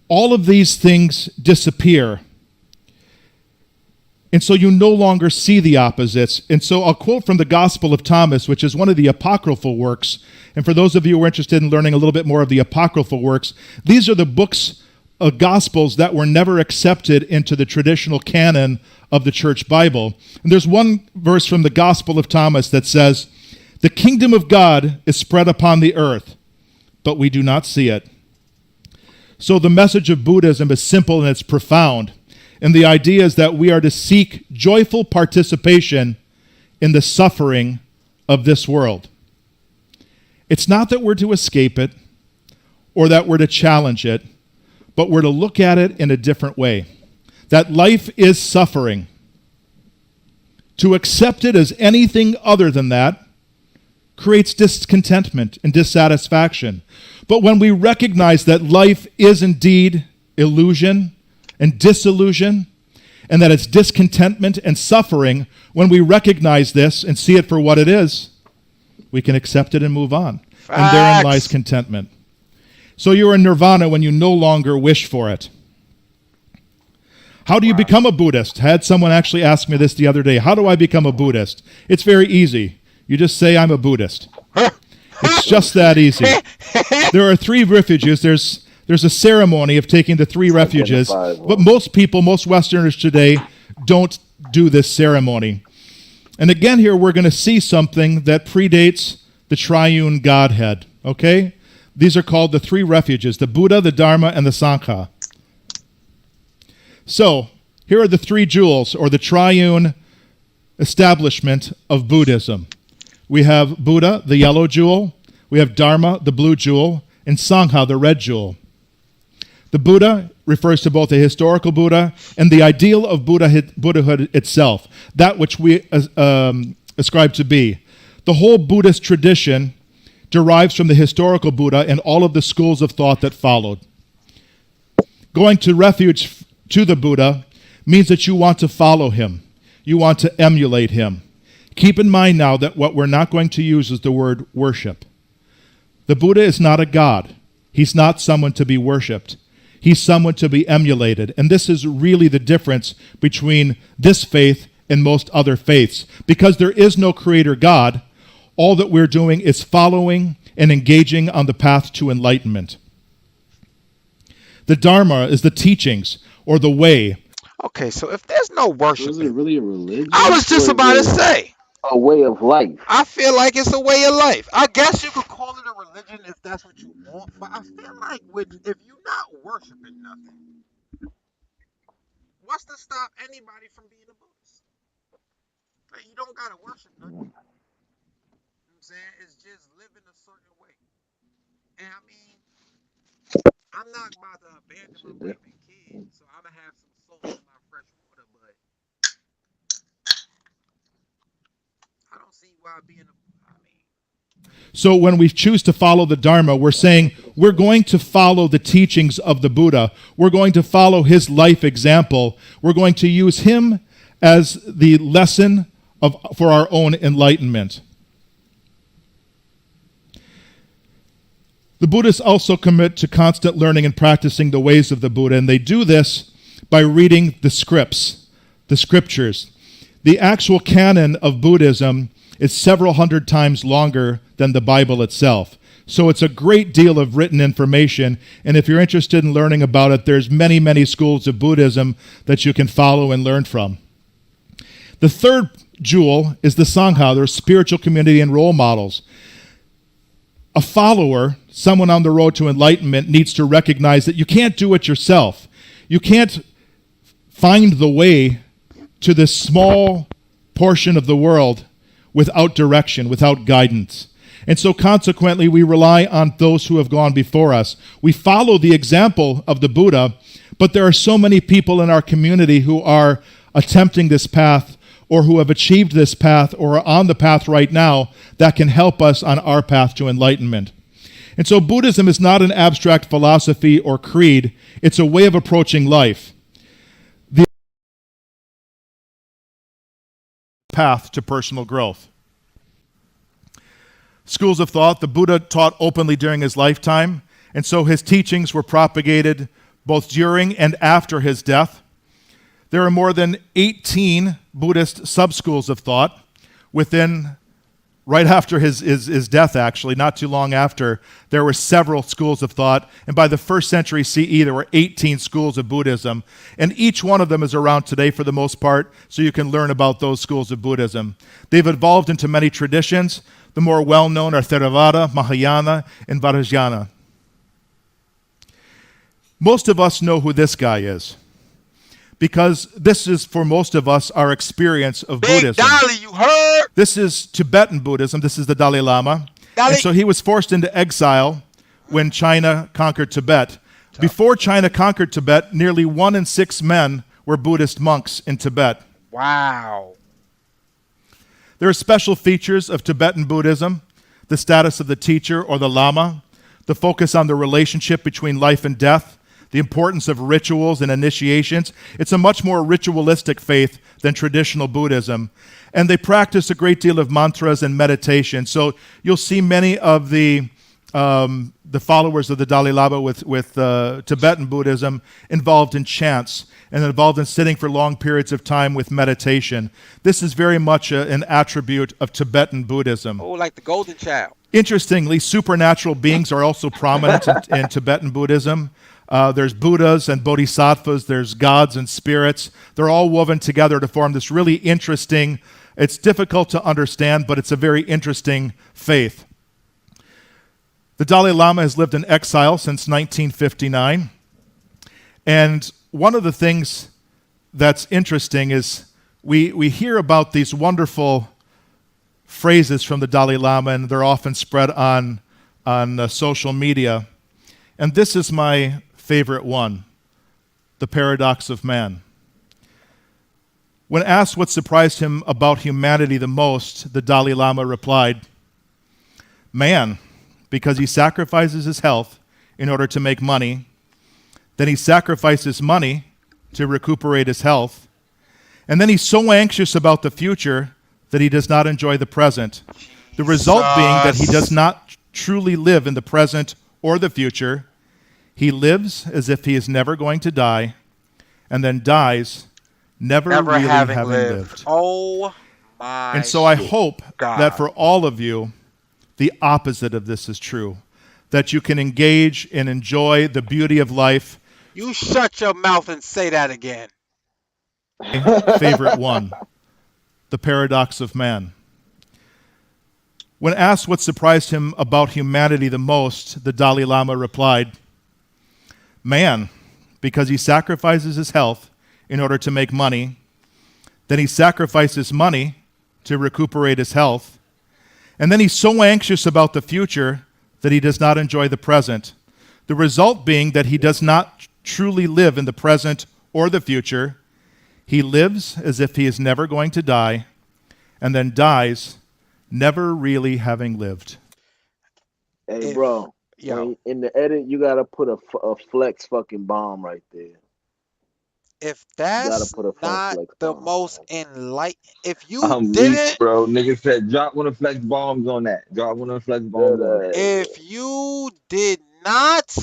All of these things disappear And so you no longer see the opposites. And so I'll quote from the Gospel of Thomas, which is one of the apocryphal works. And for those of you who are interested in learning a little bit more of the apocryphal works, these are the books of Gospels that were never accepted into the traditional canon of the church Bible. And there's one verse from the Gospel of Thomas that says, "The kingdom of God is spread upon the earth, but we do not see it." So the message of Buddhism is simple and it's profound. And the idea is that we are to seek joyful participation in the suffering of this world. It's not that we're to escape it or that we're to challenge it, but we're to look at it in a different way. That life is suffering. To accept it as anything other than that creates discontentment and dissatisfaction. But when we recognize that life is indeed illusion and disillusion, and that it's discontentment and suffering, when we recognize this and see it for what it is, we can accept it and move on. Facts. And therein lies contentment. So you're in nirvana when you no longer wish for it. How do you become a Buddhist? I had someone actually ask me this the other day. How do I become a Buddhist? It's very easy. You just say, "I'm a Buddhist." It's just that easy. There are 3 refuges. There's a ceremony of taking the 3 refuges, but most people, most Westerners today, don't do this ceremony. And again here we're going to see something that predates the triune Godhead, okay? These are called the 3 refuges, the Buddha, the Dharma, and the Sangha. So, here are the 3 jewels, or the triune establishment of Buddhism. We have Buddha, the yellow jewel, we have Dharma, the blue jewel, and Sangha, the red jewel. The Buddha refers to both the historical Buddha and the ideal of Buddhahood itself, that which we ascribe to be. The whole Buddhist tradition derives from the historical Buddha and all of the schools of thought that followed. Going to refuge to the Buddha means that you want to follow him. You want to emulate him. Keep in mind now that what we're not going to use is the word worship. The Buddha is not a god. He's not someone to be worshipped. He's someone to be emulated. And this is really the difference between this faith and most other faiths. Because there is no creator God, all that we're doing is following and engaging on the path to enlightenment. The Dharma is the teachings or the way. Okay, so if there's no worship, Is it really a religion? I was just about to say, a way of life. I feel like it's a way of life. I guess you could call it a religion if that's what you want, but I feel like if you're not worshiping nothing, what's to stop anybody from being a Buddhist? Like, you don't gotta worship nothing. You know what I'm saying? It's just living a certain way. And I mean, I'm not about to abandon my wife and kids, so I'm gonna have some salt in my fresh water, but I don't see why being So when we choose to follow the Dharma, we're saying we're going to follow the teachings of the Buddha. We're going to follow his life example. We're going to use him as the lesson for our own enlightenment. The Buddhists also commit to constant learning and practicing the ways of the Buddha, and they do this by reading the scriptures. The actual canon of Buddhism is several hundred times longer than the Bible itself. So it's a great deal of written information, and if you're interested in learning about it, there's many, many schools of Buddhism that you can follow and learn from. The third jewel is the Sangha, their spiritual community and role models. A follower, someone on the road to enlightenment, needs to recognize that you can't do it yourself. You can't find the way to this small portion of the world without direction, without guidance. And so consequently, we rely on those who have gone before us. We follow the example of the Buddha, but there are so many people in our community who are attempting this path or who have achieved this path or are on the path right now that can help us on our path to enlightenment. And so Buddhism is not an abstract philosophy or creed. It's a way of approaching life. The path to personal growth. Schools of thought, the Buddha taught openly during his lifetime, and so his teachings were propagated both during and after his death. There are more than 18 Buddhist sub-schools of thought within, right after his death, actually, not too long after, there were several schools of thought. And by the 1st century CE, there were 18 schools of Buddhism. And each one of them is around today for the most part, so you can learn about those schools of Buddhism. They've evolved into many traditions. The more well-known are Theravada, Mahayana, and Vajrayana. Most of us know who this guy is, because this is, for most of us, our experience of Big Buddhism. Dolly, you heard? This is Tibetan Buddhism. This is the Dalai Lama. And so he was forced into exile when China conquered Tibet. Before China conquered Tibet, nearly 1 in 6 men were Buddhist monks in Tibet. Wow. There are special features of Tibetan Buddhism: the status of the teacher or the Lama, the focus on the relationship between life and death, the importance of rituals and initiations. It's a much more ritualistic faith than traditional Buddhism. And they practice a great deal of mantras and meditation. So you'll see many of the followers of the Dalai Lama with Tibetan Buddhism involved in chants and involved in sitting for long periods of time with meditation. This is very much an attribute of Tibetan Buddhism. Oh, like the golden child. Interestingly, supernatural beings are also prominent in Tibetan Buddhism. There's Buddhas and Bodhisattvas, there's gods and spirits. They're all woven together to form this really interesting, it's difficult to understand, but it's a very interesting faith. The Dalai Lama has lived in exile since 1959. And one of the things that's interesting is we hear about these wonderful phrases from the Dalai Lama, and they're often spread on social media. And this is my favorite one: the paradox of man. When asked what surprised him about humanity the most, the Dalai Lama replied, "Man, because he sacrifices his health in order to make money, then he sacrifices money to recuperate his health, and then he's so anxious about the future that he does not enjoy the present. The result being that he does not truly live in the present or the future. He lives as if he is never going to die, and then dies never really having lived." Oh my. And so I hope that for all of you, the opposite of this is true, that you can engage and enjoy the beauty of life. You shut your mouth and say that again. Favorite one, the paradox of man. When asked what surprised him about humanity the most, the Dalai Lama replied, "Man, because he sacrifices his health in order to make money, then he sacrifices money to recuperate his health, and then he's so anxious about the future that he does not enjoy the present. The result being that he does not truly live in the present or the future. He lives as if he is never going to die, and then dies never really having lived." Hey, bro. Yo, In the edit, you gotta put a flex fucking bomb right there. if that's put a not flex the bomb. most enlightened, if you I'm did weak, it, bro. Niggas said drop one of flex bombs on that. Drop one of flex bombs on that. if you did not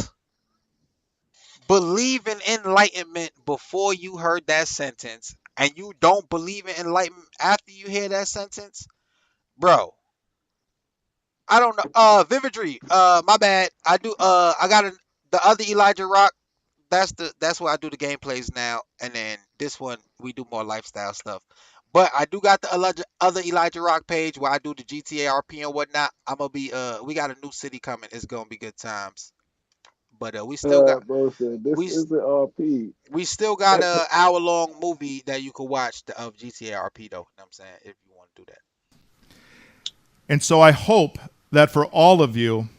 believe in enlightenment before you heard that sentence, and you don't believe in enlightenment after you hear that sentence, bro, I don't know. Vividry, my bad. I do. I got the other Elijah Rock. That's where I do the gameplays now, and then this one we do more lifestyle stuff. But I do got the other Elijah Rock page where I do the GTA RP and whatnot. I'm gonna be we got a new city coming. It's gonna be good times. But we still got Bro said, this we is an RP. we still got a hour long movie that you can watch of GTA RP though. You know what I'm saying, if you want to do that. And so I hope that for all of you,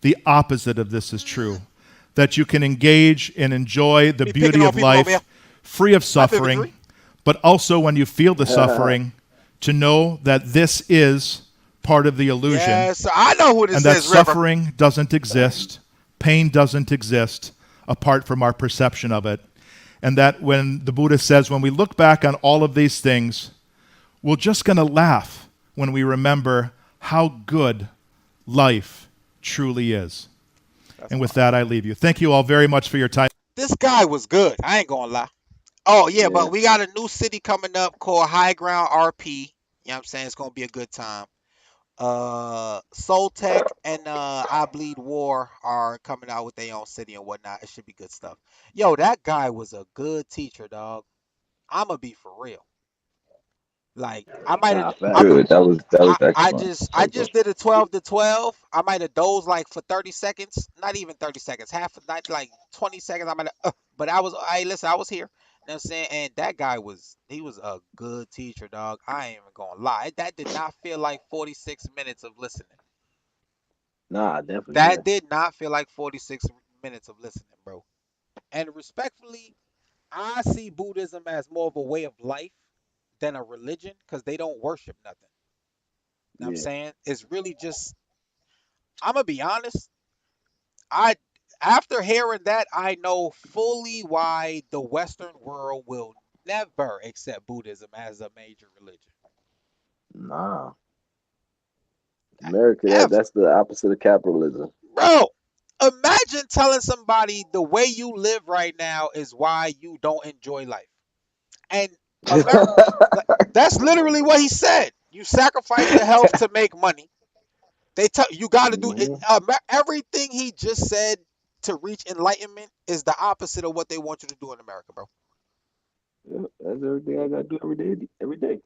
the opposite of this is true, that you can engage and enjoy the beauty of life free of suffering, but also when you feel the suffering, to know that this is part of the illusion. Yes, I know who this and that is, River. suffering doesn't exist, pain doesn't exist apart from our perception of it. And that when the Buddha says, when we look back on all of these things, we're just going to laugh when we remember how good life truly is. And with that, I leave you. Thank you all very much for your time. This guy was good. I ain't gonna lie. Oh yeah, Yeah. but we got a new city coming up called High Ground RP. You know what I'm saying? It's gonna be a good time. Soul Tech and I Bleed War are coming out with their own city and whatnot. It should be good stuff. Yo, that guy was a good teacher, dog. I'ma be for real. Like I might have Nah, facts. I'm Good. That was excellent. I just did a 12 to 12. I might have dozed like for 30 seconds. Not even 30 seconds. Half not like 20 seconds. I might have but I listen, I was here. You know what I'm saying? And that guy he was a good teacher, dog. I ain't even gonna lie. That did not feel like 46 minutes of listening. Nah, definitely That did. did not feel like 46 minutes of listening, bro. And respectfully, I see Buddhism as more of a way of life than a religion because they don't worship nothing. You know what I'm Yeah. saying? It's really just I'm gonna be honest. I After hearing that, I know fully why the Western world will never accept Buddhism as a major religion. Nah. America, Ever. that's the opposite of capitalism. Bro, imagine telling somebody the way you live right now is why you don't enjoy life. And America, that's literally what he said. You sacrifice your health to make money. They tell you got to do it. Hmm. Everything he just said to reach enlightenment is the opposite of what they want you to do in America, bro. Yeah, that's everything I gotta do every day. Every day.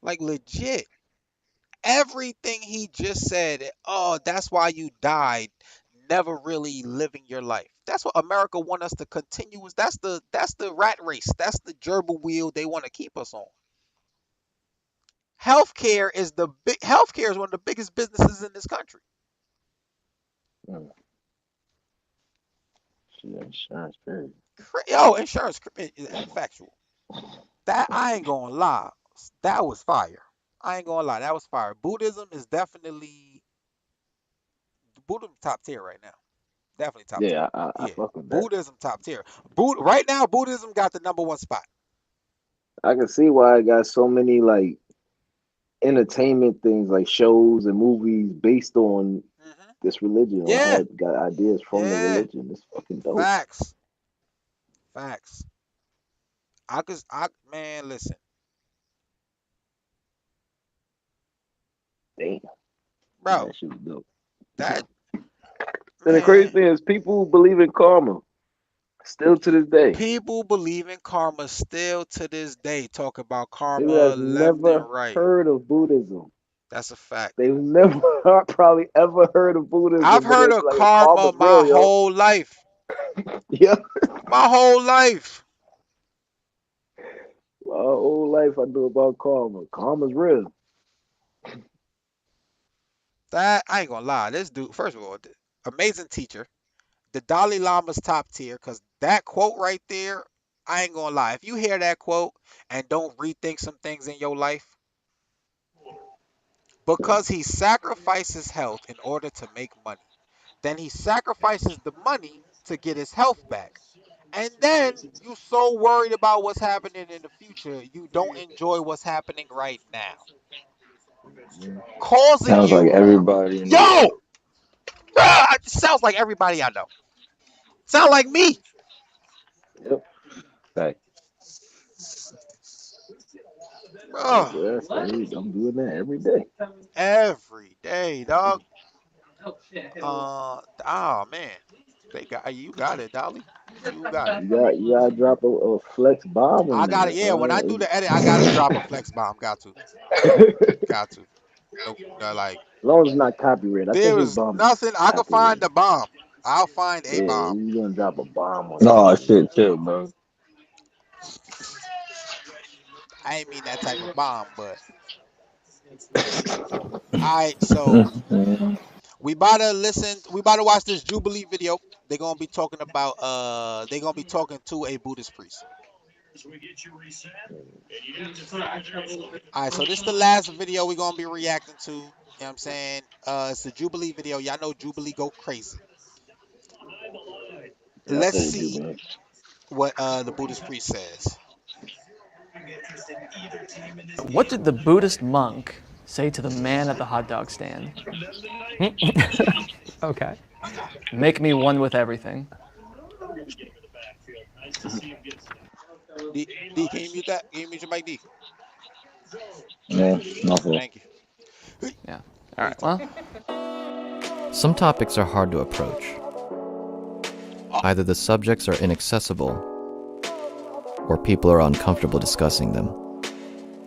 Like legit. Everything he just said, oh, that's why you died, never really living your life. That's what America want us to continue. That's the rat race. That's the gerbil wheel they want to keep us on. Healthcare is one of the biggest businesses in this country. Mm. Shit, insurance, period. Yo, insurance factual. That I ain't gonna lie. That was fire. I ain't gonna lie. That was fire. Buddhism top tier right now. Definitely top tier. Yeah, I Yeah, fuck with that. Buddhism top tier. Right now, Buddhism got the number one spot. I can see why I got so many like entertainment things, like shows and movies based on this religion or Yeah, had got ideas from the yeah. religion. It's fucking dope. Facts, facts. Man, listen, Damn, bro. that shit was dope. That And the crazy man. thing is, people believe in karma still to this day. People believe in karma still to this day. Talk about People karma that's left and never right. heard of Buddhism. That's a fact. They've never probably ever heard of I've Buddhism, but heard they'll be of like, "Yo, karma karma's my real, yo." whole life. Yeah, My whole life. my whole life I knew about karma. Karma's real. That I ain't gonna lie. This dude, first of all, amazing teacher. The Dalai Lama's top tier because that quote right there, I ain't gonna lie. If you hear that quote and don't rethink some things in your life, because he sacrifices health in order to make money, then he sacrifices the money to get his health back. And then you so worried about what's happening in the future, you don't enjoy what's happening right now. Causing Sounds like you, everybody in the yo, world. it sounds like everybody I know. Sound like me. Yep. Like, Bruh, Yes, I'm doing that every day. every day, dog. Oh man, they got you. Got it, Dolly. You got it. You gotta drop a flex bomb I in got it. there. Yeah, when I do the edit, I gotta drop a flex bomb. Got to, As got to. No, no, like long as it's not copyrighted, I think there his is bomb is nothing. I can find copyrighted. the bomb. I'll find a Yeah, bomb. you're gonna drop a bomb on oh somebody. shit, chill, bro. I ain't mean that type of bomb, but all right. So we about to listen. We about to watch this Jubilee video. They're gonna be talking about. They're gonna be talking to a Buddhist priest. All right, so this is the last video we're gonna be reacting to. You know what I'm saying? It's the Jubilee video. Y'all know Jubilee go crazy. Yeah, I Let's fuck with you, see man. what the Buddhist priest says. What did the Buddhist monk say to the man at the hot dog stand? Okay. Make me one with everything. D, can you mute that? Can you mute your mic, D? Yeah, my fault. Thank you. Yeah. What All you right. talking Well, some topics are hard to approach. Either the subjects are inaccessible, or people are uncomfortable discussing them.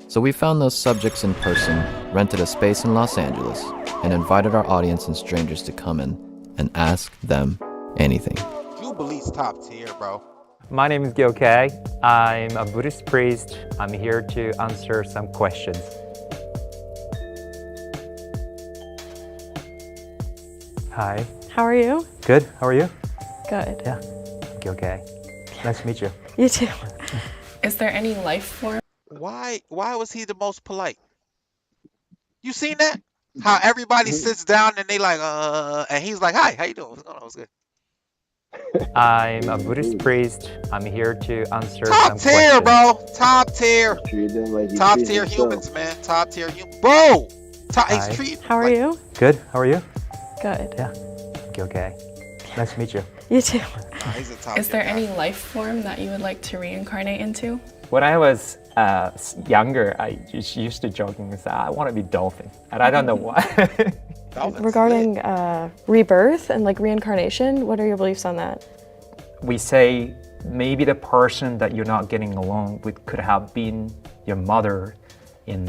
So we found those subjects in person, rented a space in Los Angeles, and invited our audience and strangers to come in and ask them anything. Jubilee's top tier, bro. My name is Gil Kay. I'm a Buddhist priest. I'm here to answer some questions. Hi. How are you? Good. How are you? Good. Yeah. Gil Kay. Nice to meet you. You too. Is there any life form? Why was he the most polite? You seen that? How everybody sits down and they like, and he's like, hi, how you doing? What's going on? What's good? I'm a Buddhist priest. I'm here to answer Top some tier, questions. bro. Top tier. Treat them like you Top treat tier yourself. humans, man. Top tier humans. Bro! Hi. He's treating. How are you? Good. How are you? Good. Yeah. Gil Kay. Nice to meet you. You too. He's a top Is tier there guy. any life form that you would like to reincarnate into? When I was younger, I just used to joking and say, I want to be dolphin. And I don't know why. Dolphins Regarding lit. rebirth and like reincarnation, what are your beliefs on that? We say maybe the person that you're not getting along with could have been your mother in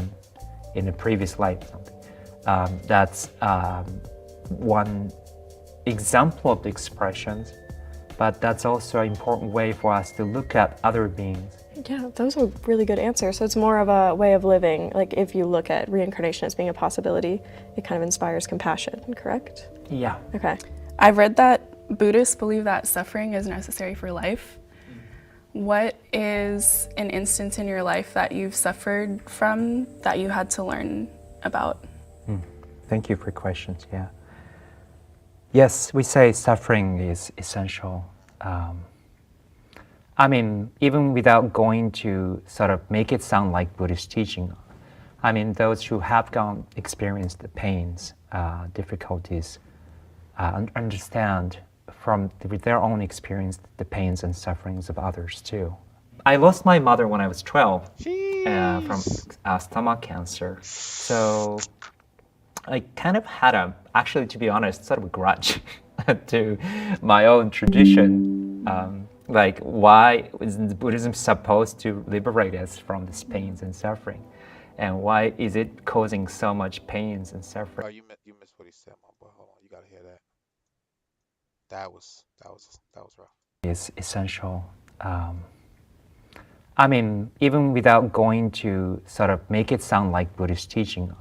a previous life. That's one example of the expressions, but that's also an important way for us to look at other beings. Yeah, those are really good answers. So it's more of a way of living. Like if you look at reincarnation as being a possibility, it kind of inspires compassion, correct? Yeah. Okay. I've read that Buddhists believe that suffering is necessary for life. What is an instance in your life that you've suffered from that you had to learn about? Thank you for your questions. Yeah. Yes, we say suffering is essential. I mean, even without going to sort of make it sound like Buddhist teaching, I mean, those who have experienced the pains, difficulties, understand from their own experience the pains and sufferings of others too. I lost my mother when I was 12 from stomach cancer. So I kind of had actually, to be honest, sort of a grudge to my own tradition. Like, why isn't Buddhism supposed to liberate us from these pains and suffering? And why is it causing so much pains and suffering? Bro, you missed what he said, my boy. Hold on, you gotta hear that. That was rough. Is essential. I mean, even without going to sort of make it sound like Buddhist teaching,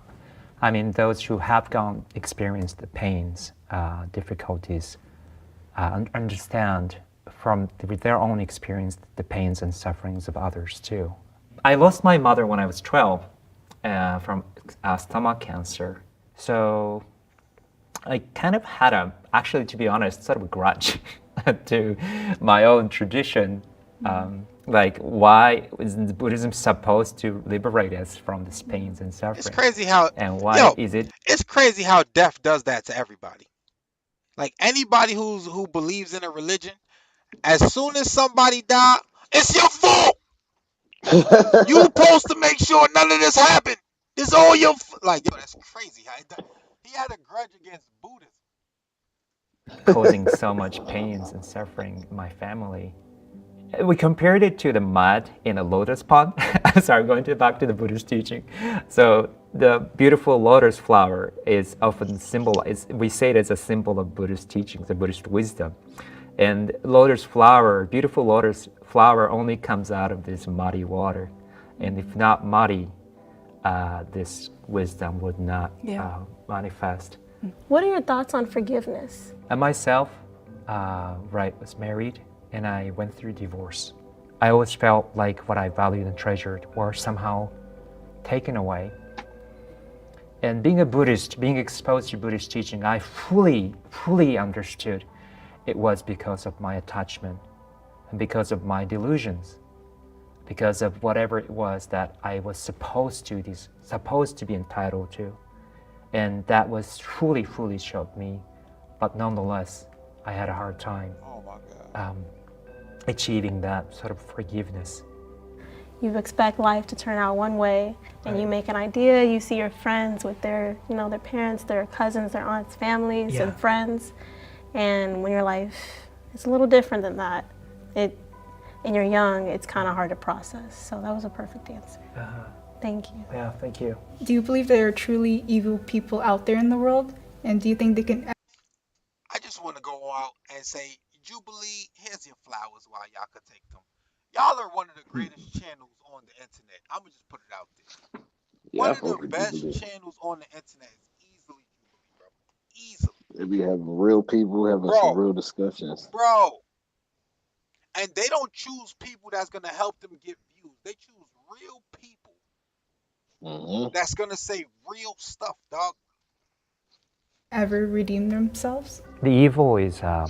I mean, those who have experienced the pains, difficulties, understand from their own experience the pains and sufferings of others too. I lost my mother when I was 12 from stomach cancer. So I kind of had actually, to be honest, sort of a grudge to my own tradition. Like, why isn't Buddhism supposed to liberate us from these pains and suffering? It's crazy how and why is it? It's crazy how death does that to everybody. Like anybody who believes in a religion, as soon as somebody die, it's your fault. You supposed to make sure none of this happened. It's all your like. Yo, that's crazy. He had a grudge against Buddhism. Causing so much pains and suffering in my family. We compared it to the mud in a lotus pond. Sorry, going back to the Buddhist teaching. So the beautiful lotus flower is often symbolized. We say it as a symbol of Buddhist teachings, the Buddhist wisdom. And lotus flower, beautiful lotus flower, only comes out of this muddy water. And if not muddy, this wisdom would not manifest. What are your thoughts on forgiveness? And myself, was married, and I went through divorce. I always felt like what I valued and treasured were somehow taken away. And being a Buddhist, being exposed to Buddhist teaching, I fully understood it was because of my attachment and because of my delusions, because of whatever it was that I was supposed to be entitled to. And that was truly shocked me, but nonetheless, I had a hard time. Oh my God. achieving that sort of forgiveness. You expect life to turn out one way, and you make an idea. You see your friends with their, their parents, their cousins, their aunts, families, and friends, and when your life is a little different than that, and you're young, it's kind of hard to process. So that was a perfect answer. Thank you. Yeah, thank you. Do you believe there are truly evil people out there in the world? And do you think they can? I just want to go out and say, Jubilee, here's your flowers while y'all could take them. Y'all are one of the greatest channels on the internet. I'm going to just put it out there. Yeah, One I of the fuck with best Jubilee. channels on the internet is easily Jubilee, bro. Easily. They be having real people having some real discussions. Bro. And they don't choose people that's going to help them get views. They choose real people that's going to say real stuff, dog. Ever redeem themselves? The evil is a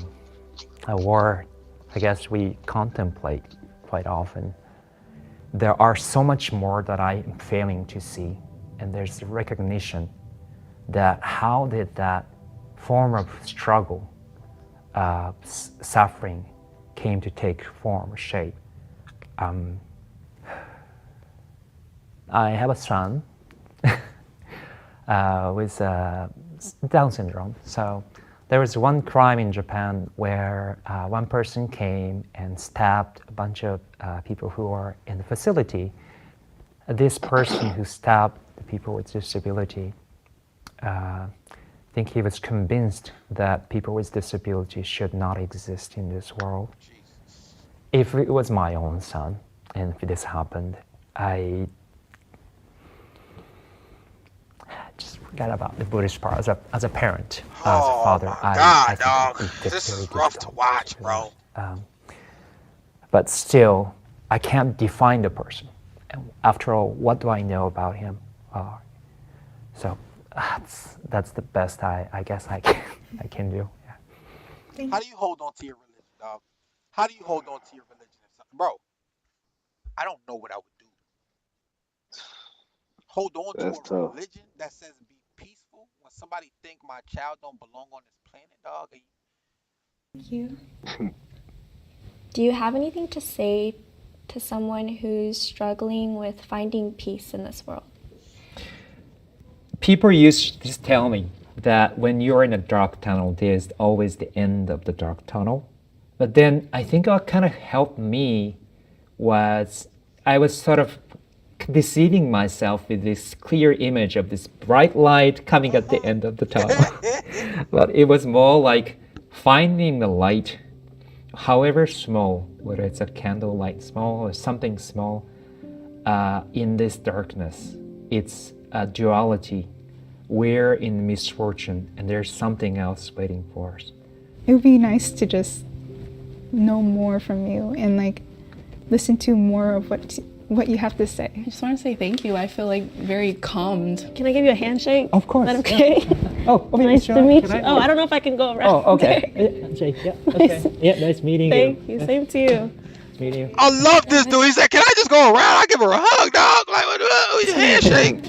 word I guess we contemplate quite often. There are so much more that I am failing to see, and there's the recognition that how did that form of struggle, suffering, came to take form, shape. I have a son with Down syndrome. So there was one crime in Japan where one person came and stabbed a bunch of people who were in the facility. This person who stabbed the people with disability, I think he was convinced that people with disability should not exist in this world. If it was my own son, and if this happened, I just forget about the Buddhist part. As a parent, as a father, I think this is rough to watch, bro. But still, I can't define the person. After all, what do I know about him? So that's the best I guess I can do. Yeah. How do you hold on to your religion, dog? How do you hold on to your religion? Bro, I don't know what I would do. Hold on to a religion that says be peaceful when somebody think my child don't belong on this planet, dog. Thank you. Do you have anything to say to someone who's struggling with finding peace in this world? People used to just tell me that when you're in a dark tunnel, there's always the end of the dark tunnel. But then I think what kind of helped me was I was sort of deceiving myself with this clear image of this bright light coming at the end of the tunnel. But it was more like finding the light, however small, whether it's a candle light small or something small, in this darkness. It's a duality. We're in misfortune and there's something else waiting for us. It would be nice to just know more from you and like listen to more of what you have to say. I just want to say thank you. I feel like very calmed. Can I give you a handshake? Of course. Is that okay? Yeah. Oh, okay, nice sure. to meet Can you. Oh, I don't know if I can go around. Oh, okay. Handshake. Yeah, okay. Yeah, nice meeting you. Thank you. Same to you. Nice meeting you. I love this dude. He said, "Can I just go around? I give her a hug, dog. Like, what handshake."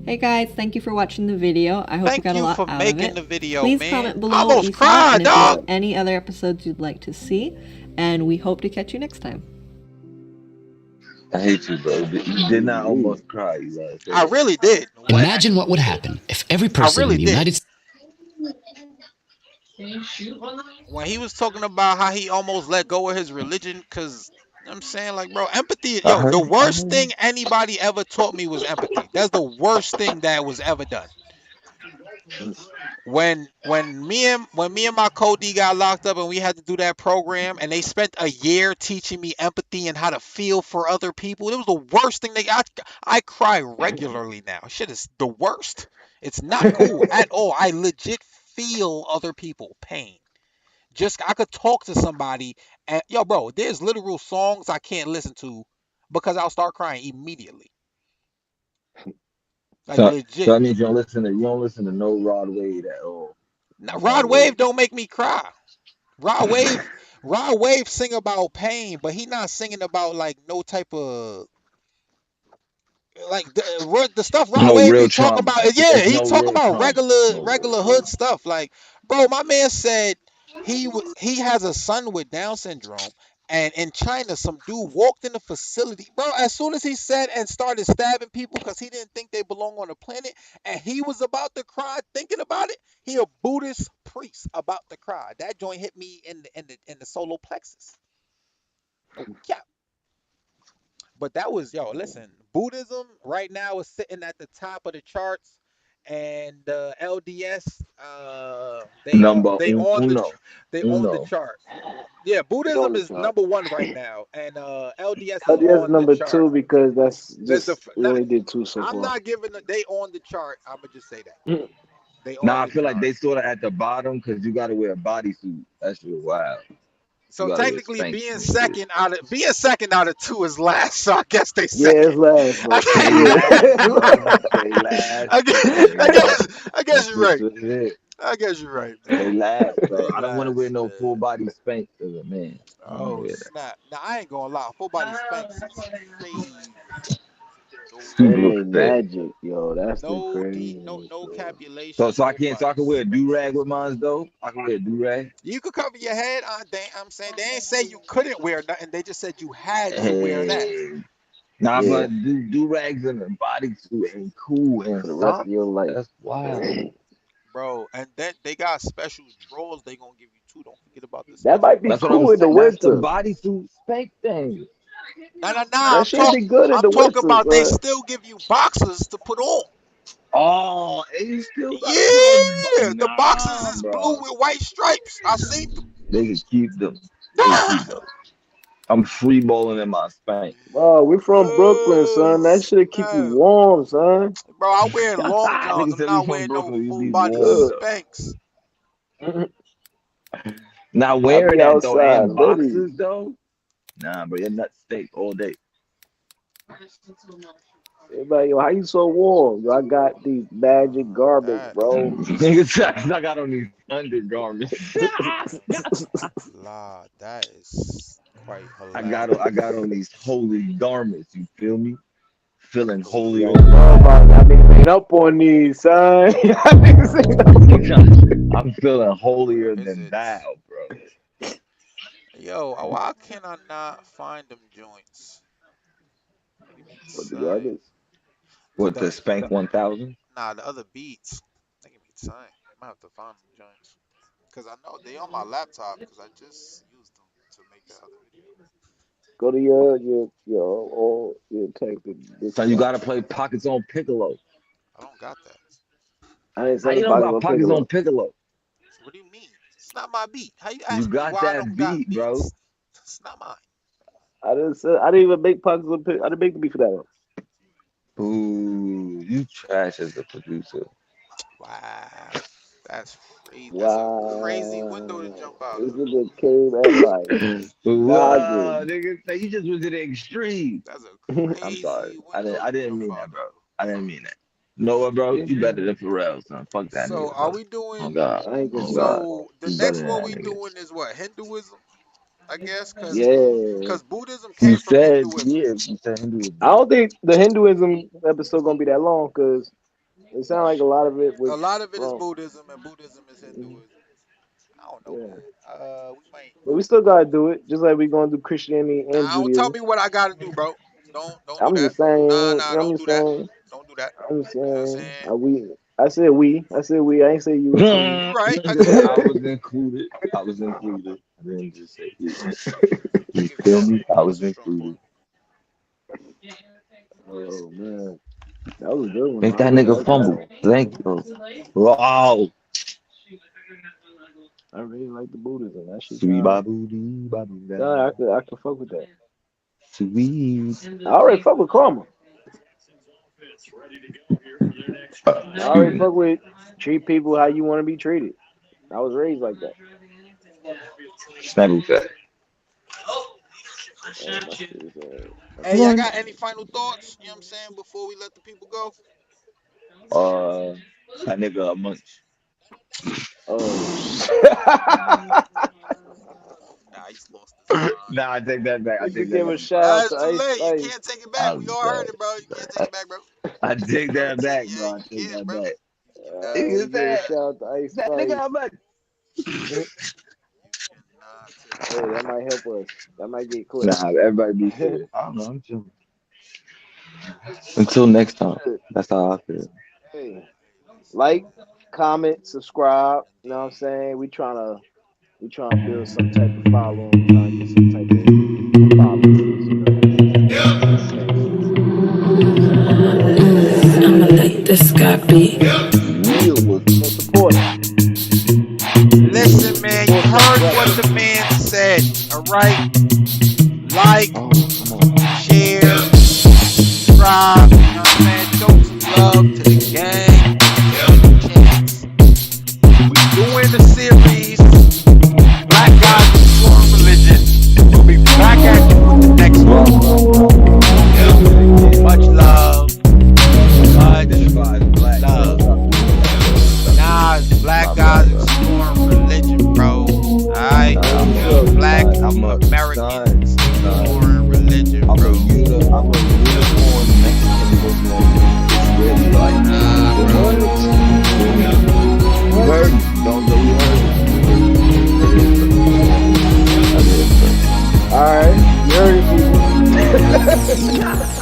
Hey guys, thank you for watching the video. I hope you got a lot out of it. Thank you for making the video, Please man. comment below I almost what you thought cried, and if there's dog. any other episodes you'd like to see. And we hope to catch you next time. I hate you, bro. You did not almost cry, you guys. I really did. Imagine what would happen if every person in the United States. When he was talking about how he almost let go of his religion, because I'm saying, like, bro, empathy. Yo, the worst thing anybody ever taught me was empathy. That's the worst thing that was ever done. When me and my co-D got locked up and we had to do that program, and they spent a year teaching me empathy and how to feel for other people, it was the worst thing. I cry regularly now. Shit is the worst. It's not cool at all. I legit feel other people pain. I could talk to somebody and yo, bro, there's literal songs I can't listen to because I'll start crying immediately. Like legit. So that means you don't listen to no Rod Wave at all. Now, Rod Wave don't make me cry. Rod Wave sing about pain, but he not singing about like no type of like the stuff Rod Wave he talk about. Yeah, he talk about regular hood stuff. Like, bro, my man said He has a son with Down syndrome, and in China, some dude walked in the facility, bro. As soon as he said and started stabbing people because he didn't think they belong on the planet, and he was about to cry thinking about it. He a Buddhist priest about to cry. That joint hit me in the solar plexus. No cap. But that was listen, Buddhism right now is sitting at the top of the charts, and LDS Number they own the uno. chart. Yeah, It's on Buddhism the is chart. number one right now, and LDS is LDS on the number chart. 2 because that's There's the just we only did 2 so I'm far. not giving they on the chart. I'm gonna just say that they on Nah, I the feel like chart. they sort of at the bottom because you got to wear a bodysuit. That's just wild. You So got to wear technically, Spanx and shit. being second out of two is last. So I guess they Yeah, it's second. last, I bro. They last, bro. They last, bro. guess, I guess, I guess That's you're just right. what it is. I guess you're right, They man. last, bro. They I don't want to wear last, no full man. body Spanx as a man. I don't want to Oh wear that. snap! Now I ain't gonna lie. Full body Spanx is crazy. And it Super ain't fit. magic, yo. That's the crazy No shit. capulation, So I no can't. So I body can wear a do Spanx. rag with mine though. I can wear a do rag. You could cover your head. I'm saying they ain't say you couldn't wear nothing. They just said you had to wear that. Hey. Nah, Yeah, but do rags in a bodysuit ain't cool and for the rest of socks. your life. That's wild. Bro, and then they got special drawers they gonna give you too. Don't forget about the That special might be That's drawers. what I'm cool in the saying. That's the winter. bodysuit Spanx thing. Nah. That should be good in I'm the talking winter, about they son. still give you boxes to put on. Oh, and you still gotta put on. Yeah, the boxes Nah, is blue bro. with white stripes. I seen them. They can keep them. They can keep them. I'm free balling in my Spanx. Bro, we from Brooklyn, Oh son. That should keep you snap, johns, son. bro! I wear long johns. Nigga I'm said we not from wearing no Brooklyn. You full be body warm Good. though. Spanx. Not I wearing be that though, outside, and literally. boxes though. Nah, bro, your nuts steak all day. Everybody, yo, how you so warm? Yo, I got these magic garments, That bro. Nigga said I got on these undergarments. that is quite I hilarious. got on these holy garments. You feel me? Feeling You holier ain't than know thou. about that. Niggas ain't up on these, son. Y'all niggas ain't up on these. I'm feeling holier Is than it? thou, bro. Yo, why can I not find them joints? Nigga be What the tight. garments? What the The Spank 1000? the other beats. Nigga be tight. I might have to find them joints. Cause I know they on my laptop. Cause I just used them to make that other video. Go to your text the So you Discord. gotta play Pockets on Piccolo. I don't got that. I ain't How saying you the don't pockets got on Pockets on Piccolo. Piccolo? What do you mean? It's not my beat. How you You ask me got why I that don't got beat, bro. beats? It's not mine. I didn't even make pockets on Piccolo. I didn't make the beat for that one. Ooh, you trash as a producer. Wow. That's crazy. That's a crazy window to Wow. jump out This of. nigga came at like Wow, noggin. nigga, say you just went to the extreme. That's a I'm sorry. crazy window I to didn't jump mean out that, bro. of. I didn't mean that. Noah, bro, you better than Pharrell, son. Fuck that So nigga, are bro. we doing? Oh God. I ain't gonna Oh say that, God. bro. So the You better next than one that we nigga. doing is what? Hinduism, I guess, Yeah. cause Buddhism You came from said, Hinduism. yeah, you said Hindu. I don't think the Hinduism episode gonna be that long because it sounds like a lot of it A was lot of it is from. Buddhism, and Buddhism is Hinduism. I don't know, Yeah. man. We might. But we still gotta do it, just like we gonna do Christianity and Nah, don't tell Judaism. me what I gotta do, bro. Don't do I'm that. just saying. Nah, I'm don't just do that. saying. Don't do that. I'm just You know what I'm saying. saying? We. I said we. I said we. I ain't say you. I said we. You right. I Nigga get said it. I was included. I was included. I didn't just say you. I You give you feel that. me? I That's was a strong included. point. Oh man, that was a good one. Make Though. I that really nigga like that fumble. one. Thank you. Wow. I really like the Buddhism. That shit Sweet kind of. babu dee babu da. Nah, I could fuck with that. Sweet. I already fuck with karma. I already Excuse me. fuck with treat people how you want to be treated. I was raised like that. Snapple fat. My shit is my Hey, shit y'all is One. got any dying. final thoughts? You know what I'm saying before we let the people go? Uh, that nigga a munch. Oh shit! Nah, he's lost his mind. Nah, I take that back. I You take could that give a back. shout Nah, out it's to too Ice late. You Spice. can't take it back. We I'm all heard sorry. it, bro. You can't take it back, bro. I take You know, that back, yeah, bro. I you take can't, that bro. back. You got You Nigga give a said shout out to Ice that nigga Spice. a munch. Hey, that might help us. That might get clear. Nah, everybody be serious. I don't know. I'm chilling. Until next time. That's how I feel. Hey, like, comment, subscribe. You know what I'm saying? We trying to build some type of following. We trying to get some type of followers. You know. I'ma let this guy be. Support it. Listen, man, you heard what the man said. All right, like, share, subscribe. You know what I'm saying? Show some love to the gang. We doing the series Black Guys with Foreign Religion. We'll be back at you with the next one. Much love. Nah, it's Black Guys Exploring Religion, bro. Alright? Black Americans Exploring Religion, bro. I'm a unicorn Mexican Muslim. It's really like, you heard me. Don't go, you heard me. All right, you heard it, people.